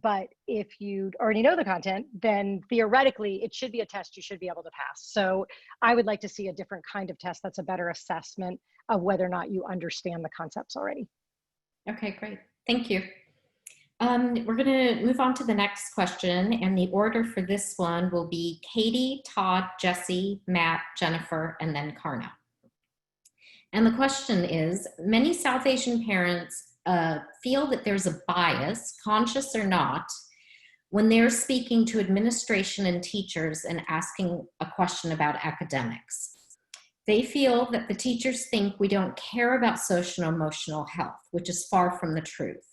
But if you already know the content, then theoretically it should be a test you should be able to pass. So I would like to see a different kind of test that's a better assessment of whether or not you understand the concepts already. Okay, great. Thank you. We're going to move on to the next question, and the order for this one will be Katie, Todd, Jesse, Matt, Jennifer, and then Karna. And the question is, many South Asian parents feel that there's a bias, conscious or not, when they're speaking to administration and teachers and asking a question about academics. They feel that the teachers think we don't care about social and emotional health, which is far from the truth.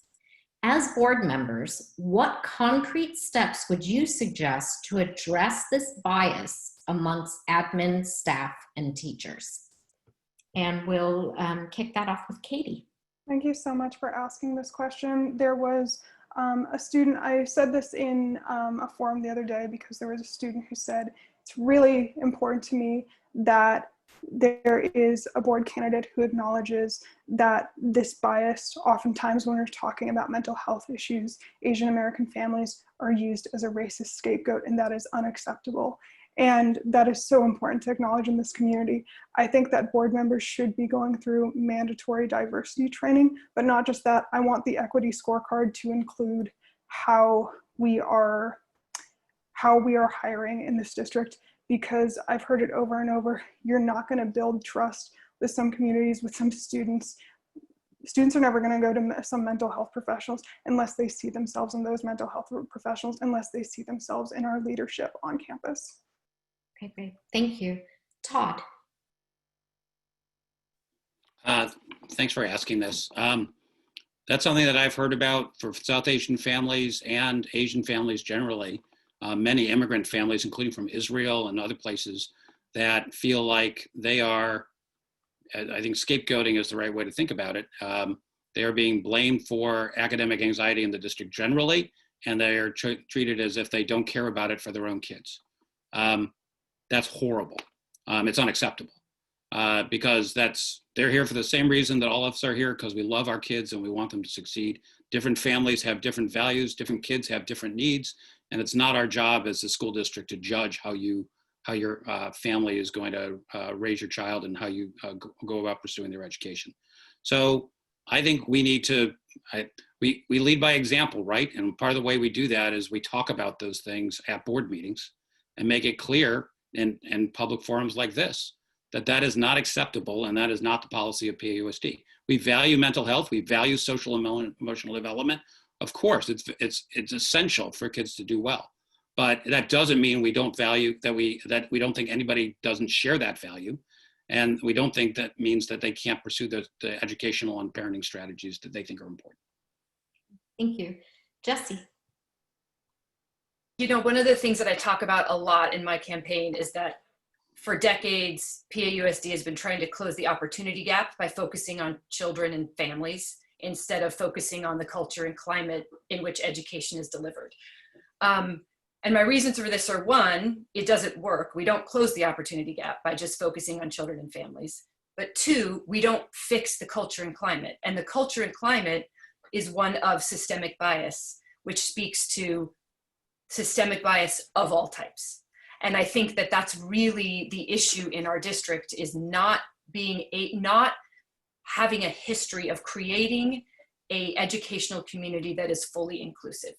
As board members, what concrete steps would you suggest to address this bias amongst admin, staff, and teachers? And we'll kick that off with Katie. Thank you so much for asking this question. There was a student, I said this in a forum the other day because there was a student who said, it's really important to me that there is a board candidate who acknowledges that this bias, oftentimes when we're talking about mental health issues, Asian American families are used as a racist scapegoat, and that is unacceptable. And that is so important to acknowledge in this community. I think that board members should be going through mandatory diversity training, but not just that. I want the equity scorecard to include how we are hiring in this district, because I've heard it over and over. You're not going to build trust with some communities, with some students. Students are never going to go to some mental health professionals unless they see themselves in those mental health professionals, unless they see themselves in our leadership on campus. Okay, great. Thank you. Todd. Thanks for asking this. That's something that I've heard about for South Asian families and Asian families generally. Many immigrant families, including from Israel and other places, that feel like they are, I think scapegoating is the right way to think about it. They are being blamed for academic anxiety in the district generally, and they are treated as if they don't care about it for their own kids. That's horrible. It's unacceptable because they're here for the same reason that all of us are here, because we love our kids and we want them to succeed. Different families have different values, different kids have different needs, and it's not our job as a school district to judge how your family is going to raise your child and how you go about pursuing their education. So I think we need to, we lead by example, right? And part of the way we do that is we talk about those things at board meetings and make it clear in public forums like this, that is not acceptable, and that is not the policy of PAUSD. We value mental health. We value social and emotional development. Of course, it's essential for kids to do well, but that doesn't mean we don't value that we don't think anybody doesn't share that value, and we don't think that means that they can't pursue the educational and parenting strategies that they think are important. Thank you. Jessie. You know, one of the things that I talk about a lot in my campaign is that for decades, PAUSD has been trying to close the opportunity gap by focusing on children and families instead of focusing on the culture and climate in which education is delivered. And my reasons for this are, one, it doesn't work. We don't close the opportunity gap by just focusing on children and families. But two, we don't fix the culture and climate. And the culture and climate is one of systemic bias, which speaks to systemic bias of all types. And I think that that's really the issue in our district, is not having a history of creating a educational community that is fully inclusive.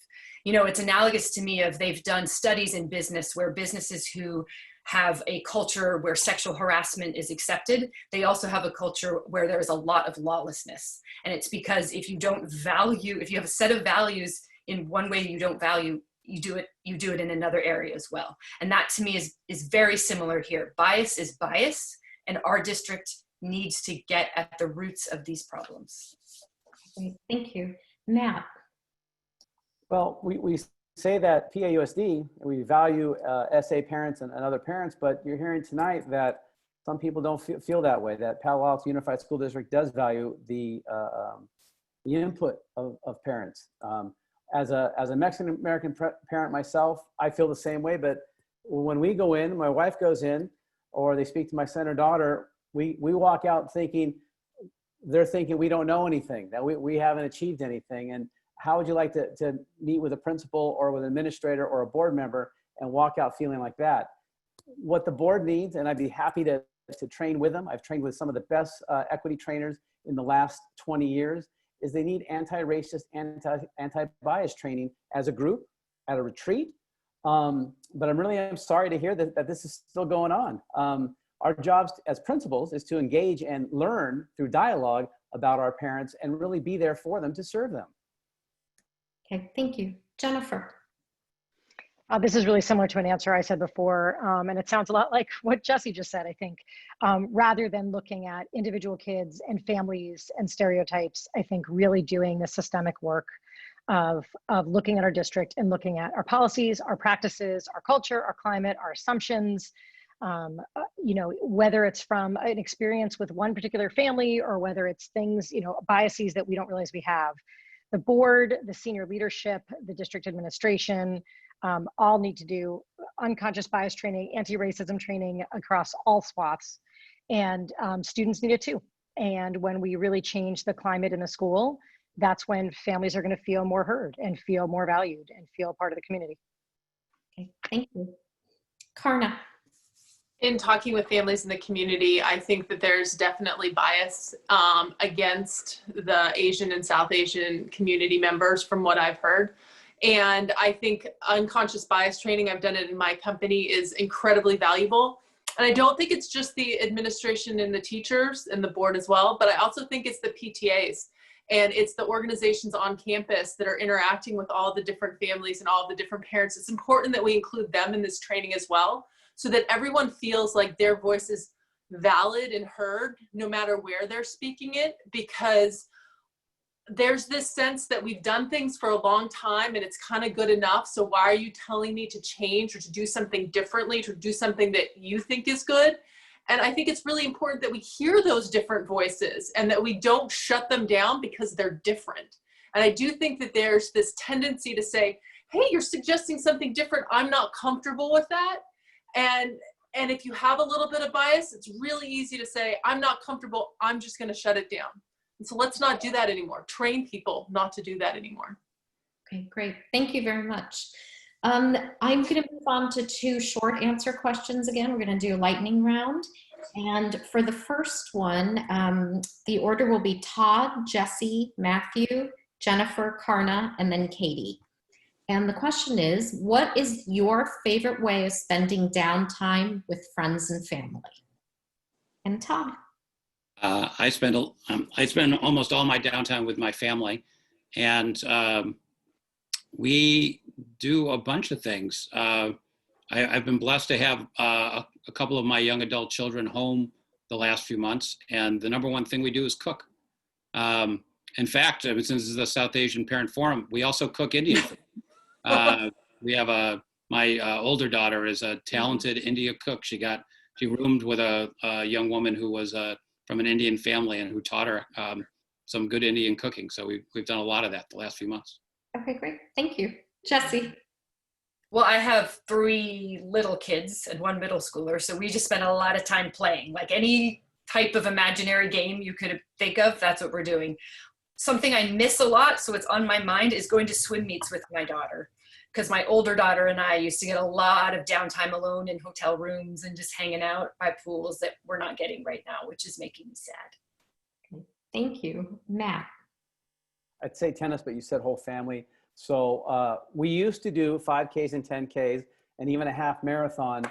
You know, it's analogous to me of, they've done studies in business where businesses who have a culture where sexual harassment is accepted, they also have a culture where there's a lot of lawlessness. And it's because if you have a set of values in one way you don't value, you do it in another area as well. And that to me is very similar here. Bias is bias, and our district needs to get at the roots of these problems. Great, thank you. Matt. Well, we say that PAUSD, we value SA parents and other parents, but you're hearing tonight that some people don't feel that way, that Palo Alto Unified School District does value the input of parents. As a Mexican-American parent myself, I feel the same way, but when we go in, my wife goes in, or they speak to my son or daughter, we walk out thinking, they're thinking we don't know anything, that we haven't achieved anything. And how would you like to meet with a principal or with an administrator or a board member and walk out feeling like that? What the board needs, and I'd be happy to train with them, I've trained with some of the best equity trainers in the last 20 years, is they need anti-racist, anti-bias training as a group at a retreat. But I'm sorry to hear that this is still going on. Our jobs as principals is to engage and learn through dialogue about our parents and really be there for them to serve them. Okay, thank you. Jennifer. This is really similar to an answer I said before, and it sounds a lot like what Jessie just said, I think. Rather than looking at individual kids and families and stereotypes, I think really doing the systemic work of looking at our district and looking at our policies, our practices, our culture, our climate, our assumptions, you know, whether it's from an experience with one particular family or whether it's things, you know, biases that we don't realize we have. The board, the senior leadership, the district administration, all need to do unconscious bias training, anti-racism training across all swaths, and students need it too. And when we really change the climate in the school, that's when families are going to feel more heard and feel more valued and feel part of the community. Okay, thank you. Karna. In talking with families in the community, I think that there's definitely bias against the Asian and South Asian community members from what I've heard. And I think unconscious bias training, I've done it in my company, is incredibly valuable. And I don't think it's just the administration and the teachers and the board as well, but I also think it's the PTAs and it's the organizations on campus that are interacting with all the different families and all the different parents. It's important that we include them in this training as well, so that everyone feels like their voice is valid and heard no matter where they're speaking it, because there's this sense that we've done things for a long time and it's kind of good enough. So why are you telling me to change or to do something differently, to do something that you think is good? And I think it's really important that we hear those different voices and that we don't shut them down because they're different. And I do think that there's this tendency to say, hey, you're suggesting something different. I'm not comfortable with that. And if you have a little bit of bias, it's really easy to say, I'm not comfortable, I'm just going to shut it down. And so let's not do that anymore. Train people not to do that anymore. Okay, great. Thank you very much. I'm going to move on to 2 short answer questions again. We're going to do a lightning round. And for the first one, the order will be Todd, Jessie, Matthew, Jennifer, Karna, and then Katie. And the question is, what is your favorite way of spending downtime with friends and family? And Todd? I spend almost all my downtime with my family, and we do a bunch of things. I've been blessed to have a couple of my young adult children home the last few months, and the number one thing we do is cook. In fact, since this is the South Asian Parent Forum, we also cook Indian food. We have my older daughter is a talented India cook. She roomed with a young woman who was from an Indian family and who taught her some good Indian cooking. So we've done a lot of that the last few months. Okay, great. Thank you. Jessie? Well, I have 3 little kids and 1 middle schooler, so we just spend a lot of time playing. Like any type of imaginary game you could think of, that's what we're doing. Something I miss a lot, so it's on my mind, is going to swim meets with my daughter. Because my older daughter and I used to get a lot of downtime alone in hotel rooms and just hanging out by pools that we're not getting right now, which is making me sad. Thank you. Matt? I'd say tennis, but you said whole family. So we used to do 5Ks and 10Ks and even a half marathon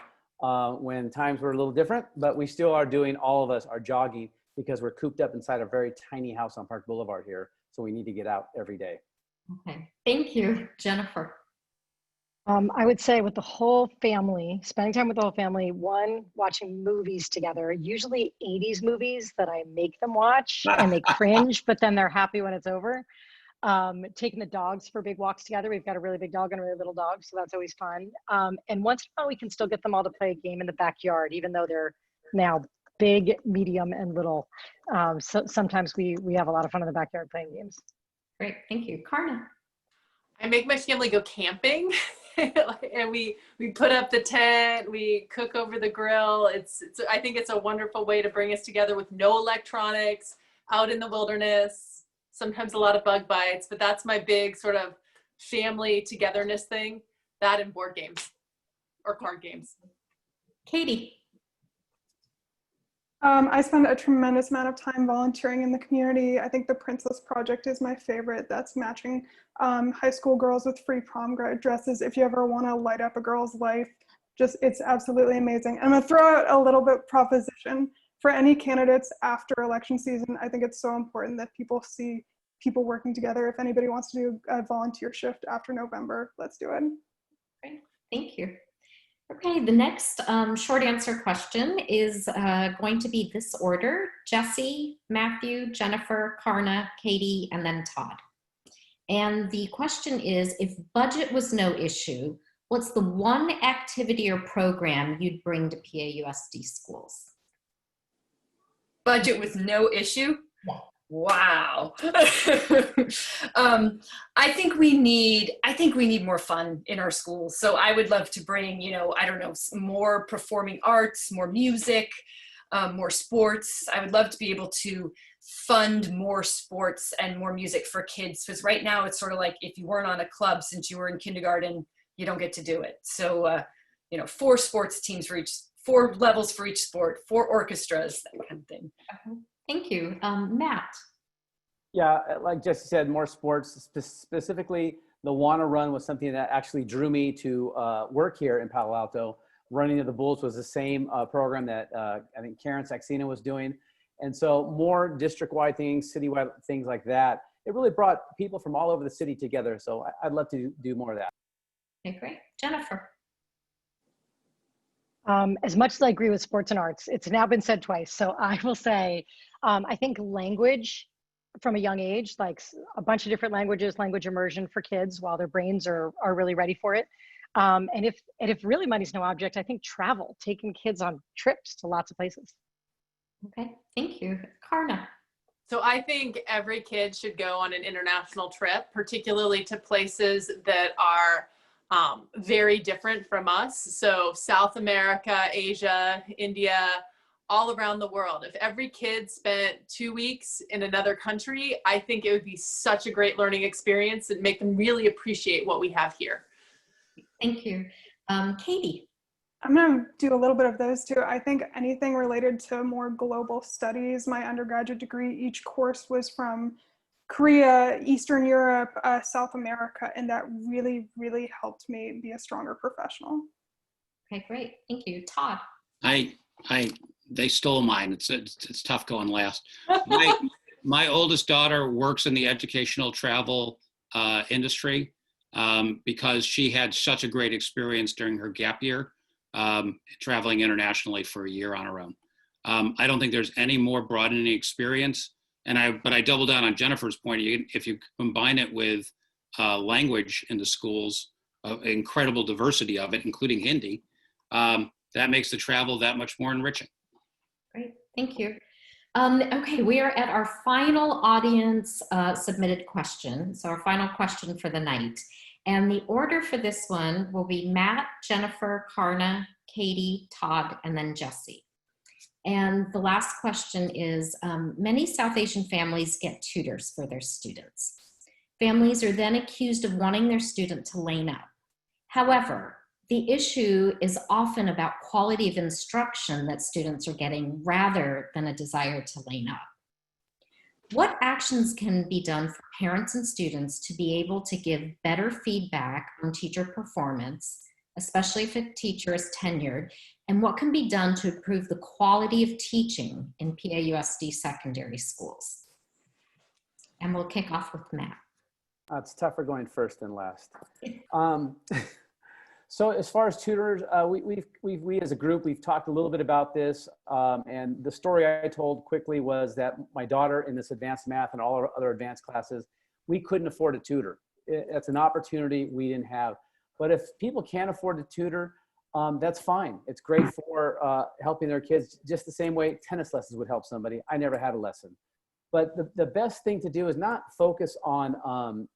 when times were a little different, but we still are doing, all of us are jogging because we're cooped up inside a very tiny house on Park Boulevard here. So we need to get out every day. Okay, thank you. Jennifer? I would say with the whole family, spending time with the whole family, one, watching movies together, usually 80s movies that I make them watch and they cringe, but then they're happy when it's over. Taking the dogs for big walks together. We've got a really big dog and a really little dog, so that's always fun. And once in a while, we can still get them all to play a game in the backyard, even though they're now big, medium, and little. So sometimes we have a lot of fun in the backyard playing games. Great, thank you. Karna? I make my family go camping. And we put up the tent, we cook over the grill. I think it's a wonderful way to bring us together with no electronics, out in the wilderness, sometimes a lot of bug bites, but that's my big sort of family togetherness thing, that and board games or card games. Katie? I spend a tremendous amount of time volunteering in the community. I think the Princess Project is my favorite. That's matching high school girls with free prom dresses. If you ever want to light up a girl's life, it's absolutely amazing. I'm going to throw out a little bit proposition for any candidates after election season. I think it's so important that people see people working together. If anybody wants to do a volunteer shift after November, let's do it. Great, thank you. Okay, the next short answer question is going to be this order: Jessie, Matthew, Jennifer, Karna, Katie, and then Todd. And the question is, if budget was no issue, what's the one activity or program you'd bring to PAUSD schools? Budget with no issue? Yeah. Wow. I think we need more fun in our schools. So I would love to bring, I don't know, more performing arts, more music, more sports. I would love to be able to fund more sports and more music for kids, because right now it's sort of like if you weren't on a club since you were in kindergarten, you don't get to do it. So 4 sports teams for each, 4 levels for each sport, 4 orchestras, that kind of thing. Thank you. Matt? Yeah, like Jesse said, more sports. Specifically, the Wanna Run was something that actually drew me to work here in Palo Alto. Running of the Bulls was the same program that I think Karen Saxena was doing. And so more district-wide things, citywide things like that. It really brought people from all over the city together. So I'd love to do more of that. Okay, great. Jennifer? As much as I agree with sports and arts, it's now been said twice. So I will say, I think language from a young age, like a bunch of different languages, language immersion for kids while their brains are really ready for it. And if really money's no object, I think travel, taking kids on trips to lots of places. Okay, thank you. Karna? So I think every kid should go on an international trip, particularly to places that are very different from us. So South America, Asia, India, all around the world. If every kid spent 2 weeks in another country, I think it would be such a great learning experience and make them really appreciate what we have here. Thank you. Katie? I'm going to do a little bit of those too. I think anything related to more global studies. My undergraduate degree, each course was from Korea, Eastern Europe, South America, and that really, really helped me be a stronger professional. Okay, great. Thank you. Todd? I They stole mine. It's tough going last. My oldest daughter works in the educational travel industry because she had such a great experience during her gap year, traveling internationally for a year on her own. I don't think there's any more broadening experience. But I double down on Jennifer's point. If you combine it with language in the schools, incredible diversity of it, including Hindi, that makes the travel that much more enriching. Great, thank you. Okay, we are at our final audience submitted question. So our final question for the night. And the order for this one will be Matt, Jennifer, Karna, Katie, Todd, and then Jesse. And the last question is, many South Asian families get tutors for their students. Families are then accused of wanting their student to lane up. However, the issue is often about quality of instruction that students are getting rather than a desire to lane up. What actions can be done for parents and students to be able to give better feedback on teacher performance, especially if a teacher is tenured, and what can be done to improve the quality of teaching in PAUSD secondary schools? And we'll kick off with Matt. It's tougher going first than last. So as far as tutors, we as a group, we've talked a little bit about this. And the story I told quickly was that my daughter in this advanced math and all our other advanced classes, we couldn't afford a tutor. It's an opportunity we didn't have. But if people can't afford a tutor, that's fine. It's great for helping their kids just the same way tennis lessons would help somebody. I never had a lesson. But the best thing to do is not focus on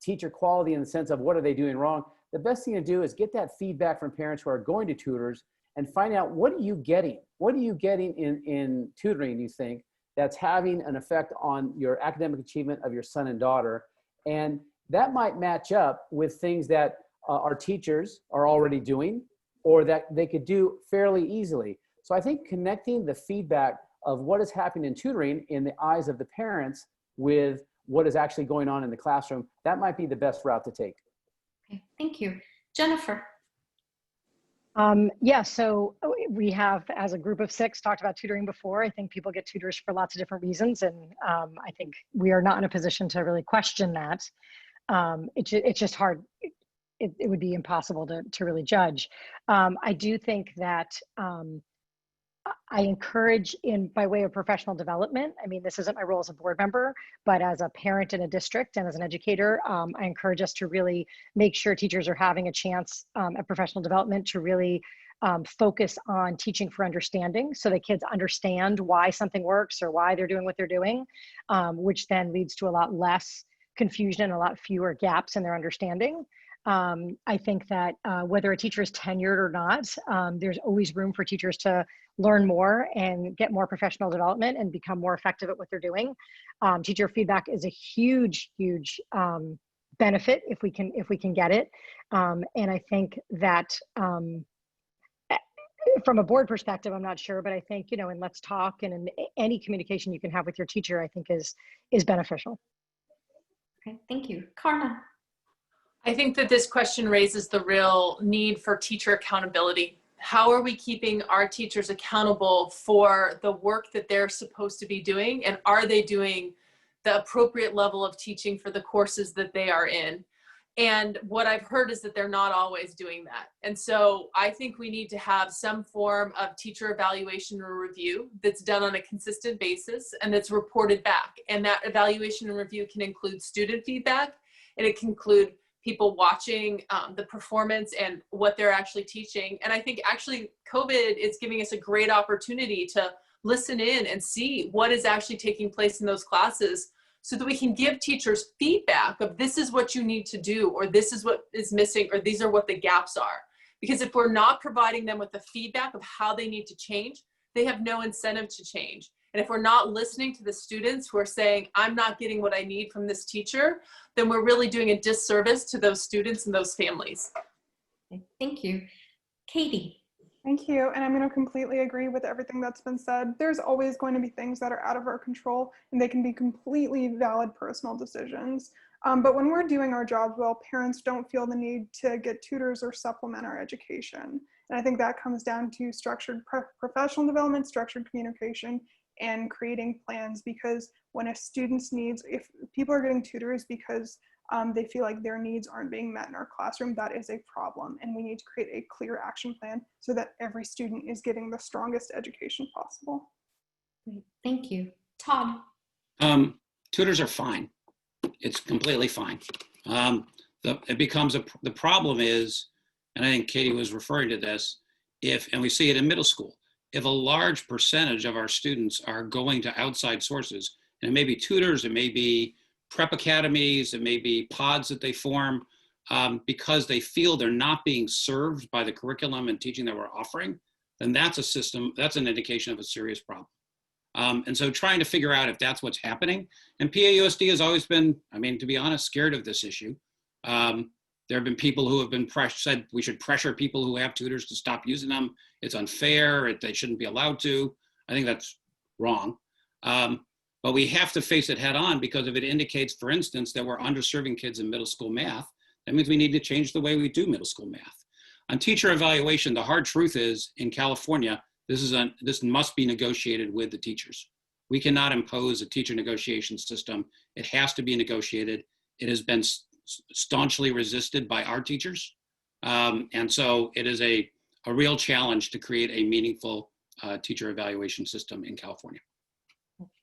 teacher quality in the sense of what are they doing wrong. The best thing to do is get that feedback from parents who are going to tutors and find out, what are you getting? What are you getting in tutoring, you think, that's having an effect on your academic achievement of your son and daughter? And that might match up with things that our teachers are already doing or that they could do fairly easily. So I think connecting the feedback of what is happening in tutoring in the eyes of the parents with what is actually going on in the classroom, that might be the best route to take. Okay, thank you. Jennifer. Yeah, so we have, as a group of 6, talked about tutoring before. I think people get tutors for lots of different reasons, and I think we are not in a position to really question that. It's just hard. It would be impossible to really judge. I do think that I encourage, by way of professional development, I mean, this isn't my role as a board member, but as a parent in a district and as an educator, I encourage us to really make sure teachers are having a chance at professional development to really focus on teaching for understanding, so that kids understand why something works or why they're doing what they're doing, which then leads to a lot less confusion and a lot fewer gaps in their understanding. I think that whether a teacher is tenured or not, there's always room for teachers to learn more and get more professional development and become more effective at what they're doing. Teacher feedback is a huge, huge benefit if we can get it. And I think that from a board perspective, I'm not sure, but I think, in Let's Talk and in any communication you can have with your teacher, I think is beneficial. Okay, thank you. Karna. I think that this question raises the real need for teacher accountability. How are we keeping our teachers accountable for the work that they're supposed to be doing? And are they doing the appropriate level of teaching for the courses that they are in? And what I've heard is that they're not always doing that. And so I think we need to have some form of teacher evaluation or review that's done on a consistent basis and that's reported back. And that evaluation and review can include student feedback, and it can include people watching the performance and what they're actually teaching. And I think actually COVID is giving us a great opportunity to listen in and see what is actually taking place in those classes, so that we can give teachers feedback of this is what you need to do, or this is what is missing, or these are what the gaps are. Because if we're not providing them with the feedback of how they need to change, they have no incentive to change. And if we're not listening to the students who are saying, I'm not getting what I need from this teacher, then we're really doing a disservice to those students and those families. Thank you. Katie. Thank you. And I'm going to completely agree with everything that's been said. There's always going to be things that are out of our control, and they can be completely valid personal decisions. But when we're doing our jobs well, parents don't feel the need to get tutors or supplement our education. And I think that comes down to structured professional development, structured communication, and creating plans, because when a student's needs, if people are getting tutors because they feel like their needs aren't being met in our classroom, that is a problem. And we need to create a clear action plan so that every student is getting the strongest education possible. Great. Thank you. Todd. Tutors are fine. It's completely fine. It becomes the problem is, and I think Katie was referring to this, and we see it in middle school, if a large percentage of our students are going to outside sources, and it may be tutors, it may be prep academies, it may be pods that they form, because they feel they're not being served by the curriculum and teaching that we're offering, then that's an indication of a serious problem. And so trying to figure out if that's what's happening. And PAUSD has always been, I mean, to be honest, scared of this issue. There have been people who have been said we should pressure people who have tutors to stop using them. It's unfair, they shouldn't be allowed to. I think that's wrong. But we have to face it head on, because if it indicates, for instance, that we're underserving kids in middle school math, that means we need to change the way we do middle school math. On teacher evaluation, the hard truth is, in California, this must be negotiated with the teachers. We cannot impose a teacher negotiation system. It has to be negotiated. It has been staunchly resisted by our teachers. And so it is a real challenge to create a meaningful teacher evaluation system in California.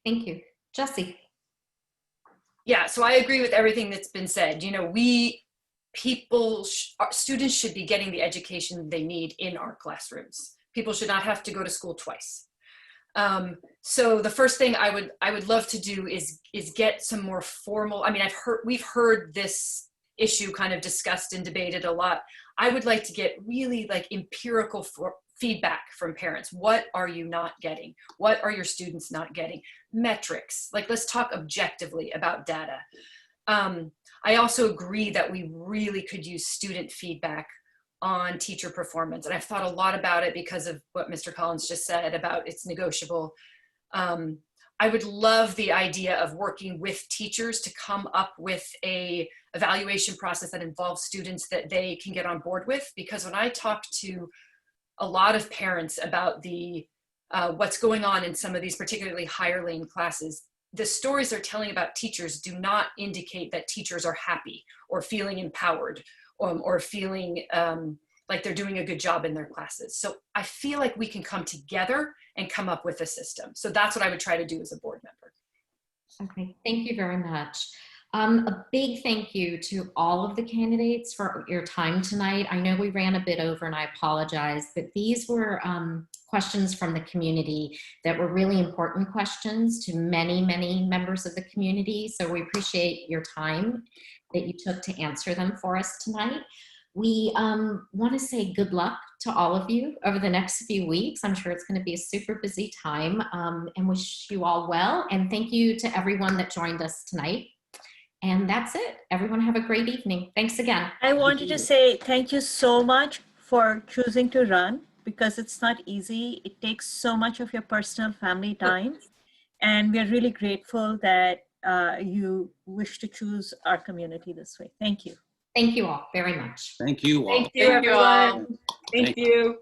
Thank you. Jessie. Yeah, so I agree with everything that's been said. You know, students should be getting the education they need in our classrooms. People should not have to go to school twice. So the first thing I would love to do is get some more formal. I mean, we've heard this issue kind of discussed and debated a lot. I would like to get really like empirical feedback from parents. What are you not getting? What are your students not getting? Metrics. Like, let's talk objectively about data. I also agree that we really could use student feedback on teacher performance. And I've thought a lot about it because of what Mr. Collins just said about it's negotiable. I would love the idea of working with teachers to come up with a evaluation process that involves students that they can get on board with. Because when I talk to a lot of parents about what's going on in some of these particularly higher lane classes, the stories they're telling about teachers do not indicate that teachers are happy or feeling empowered or feeling like they're doing a good job in their classes. So I feel like we can come together and come up with a system. So that's what I would try to do as a board member. Okay, thank you very much. A big thank you to all of the candidates for your time tonight. I know we ran a bit over and I apologize, but these were questions from the community that were really important questions to many, many members of the community. So we appreciate your time that you took to answer them for us tonight. We want to say good luck to all of you over the next few weeks. I'm sure it's going to be a super busy time, and wish you all well. And thank you to everyone that joined us tonight. And that's it. Everyone have a great evening. Thanks again. I wanted to say thank you so much for choosing to run, because it's not easy. It takes so much of your personal family time. And we're really grateful that you wish to choose our community this way. Thank you. Thank you all very much. Thank you all. Thank you, everyone. Thank Thank you.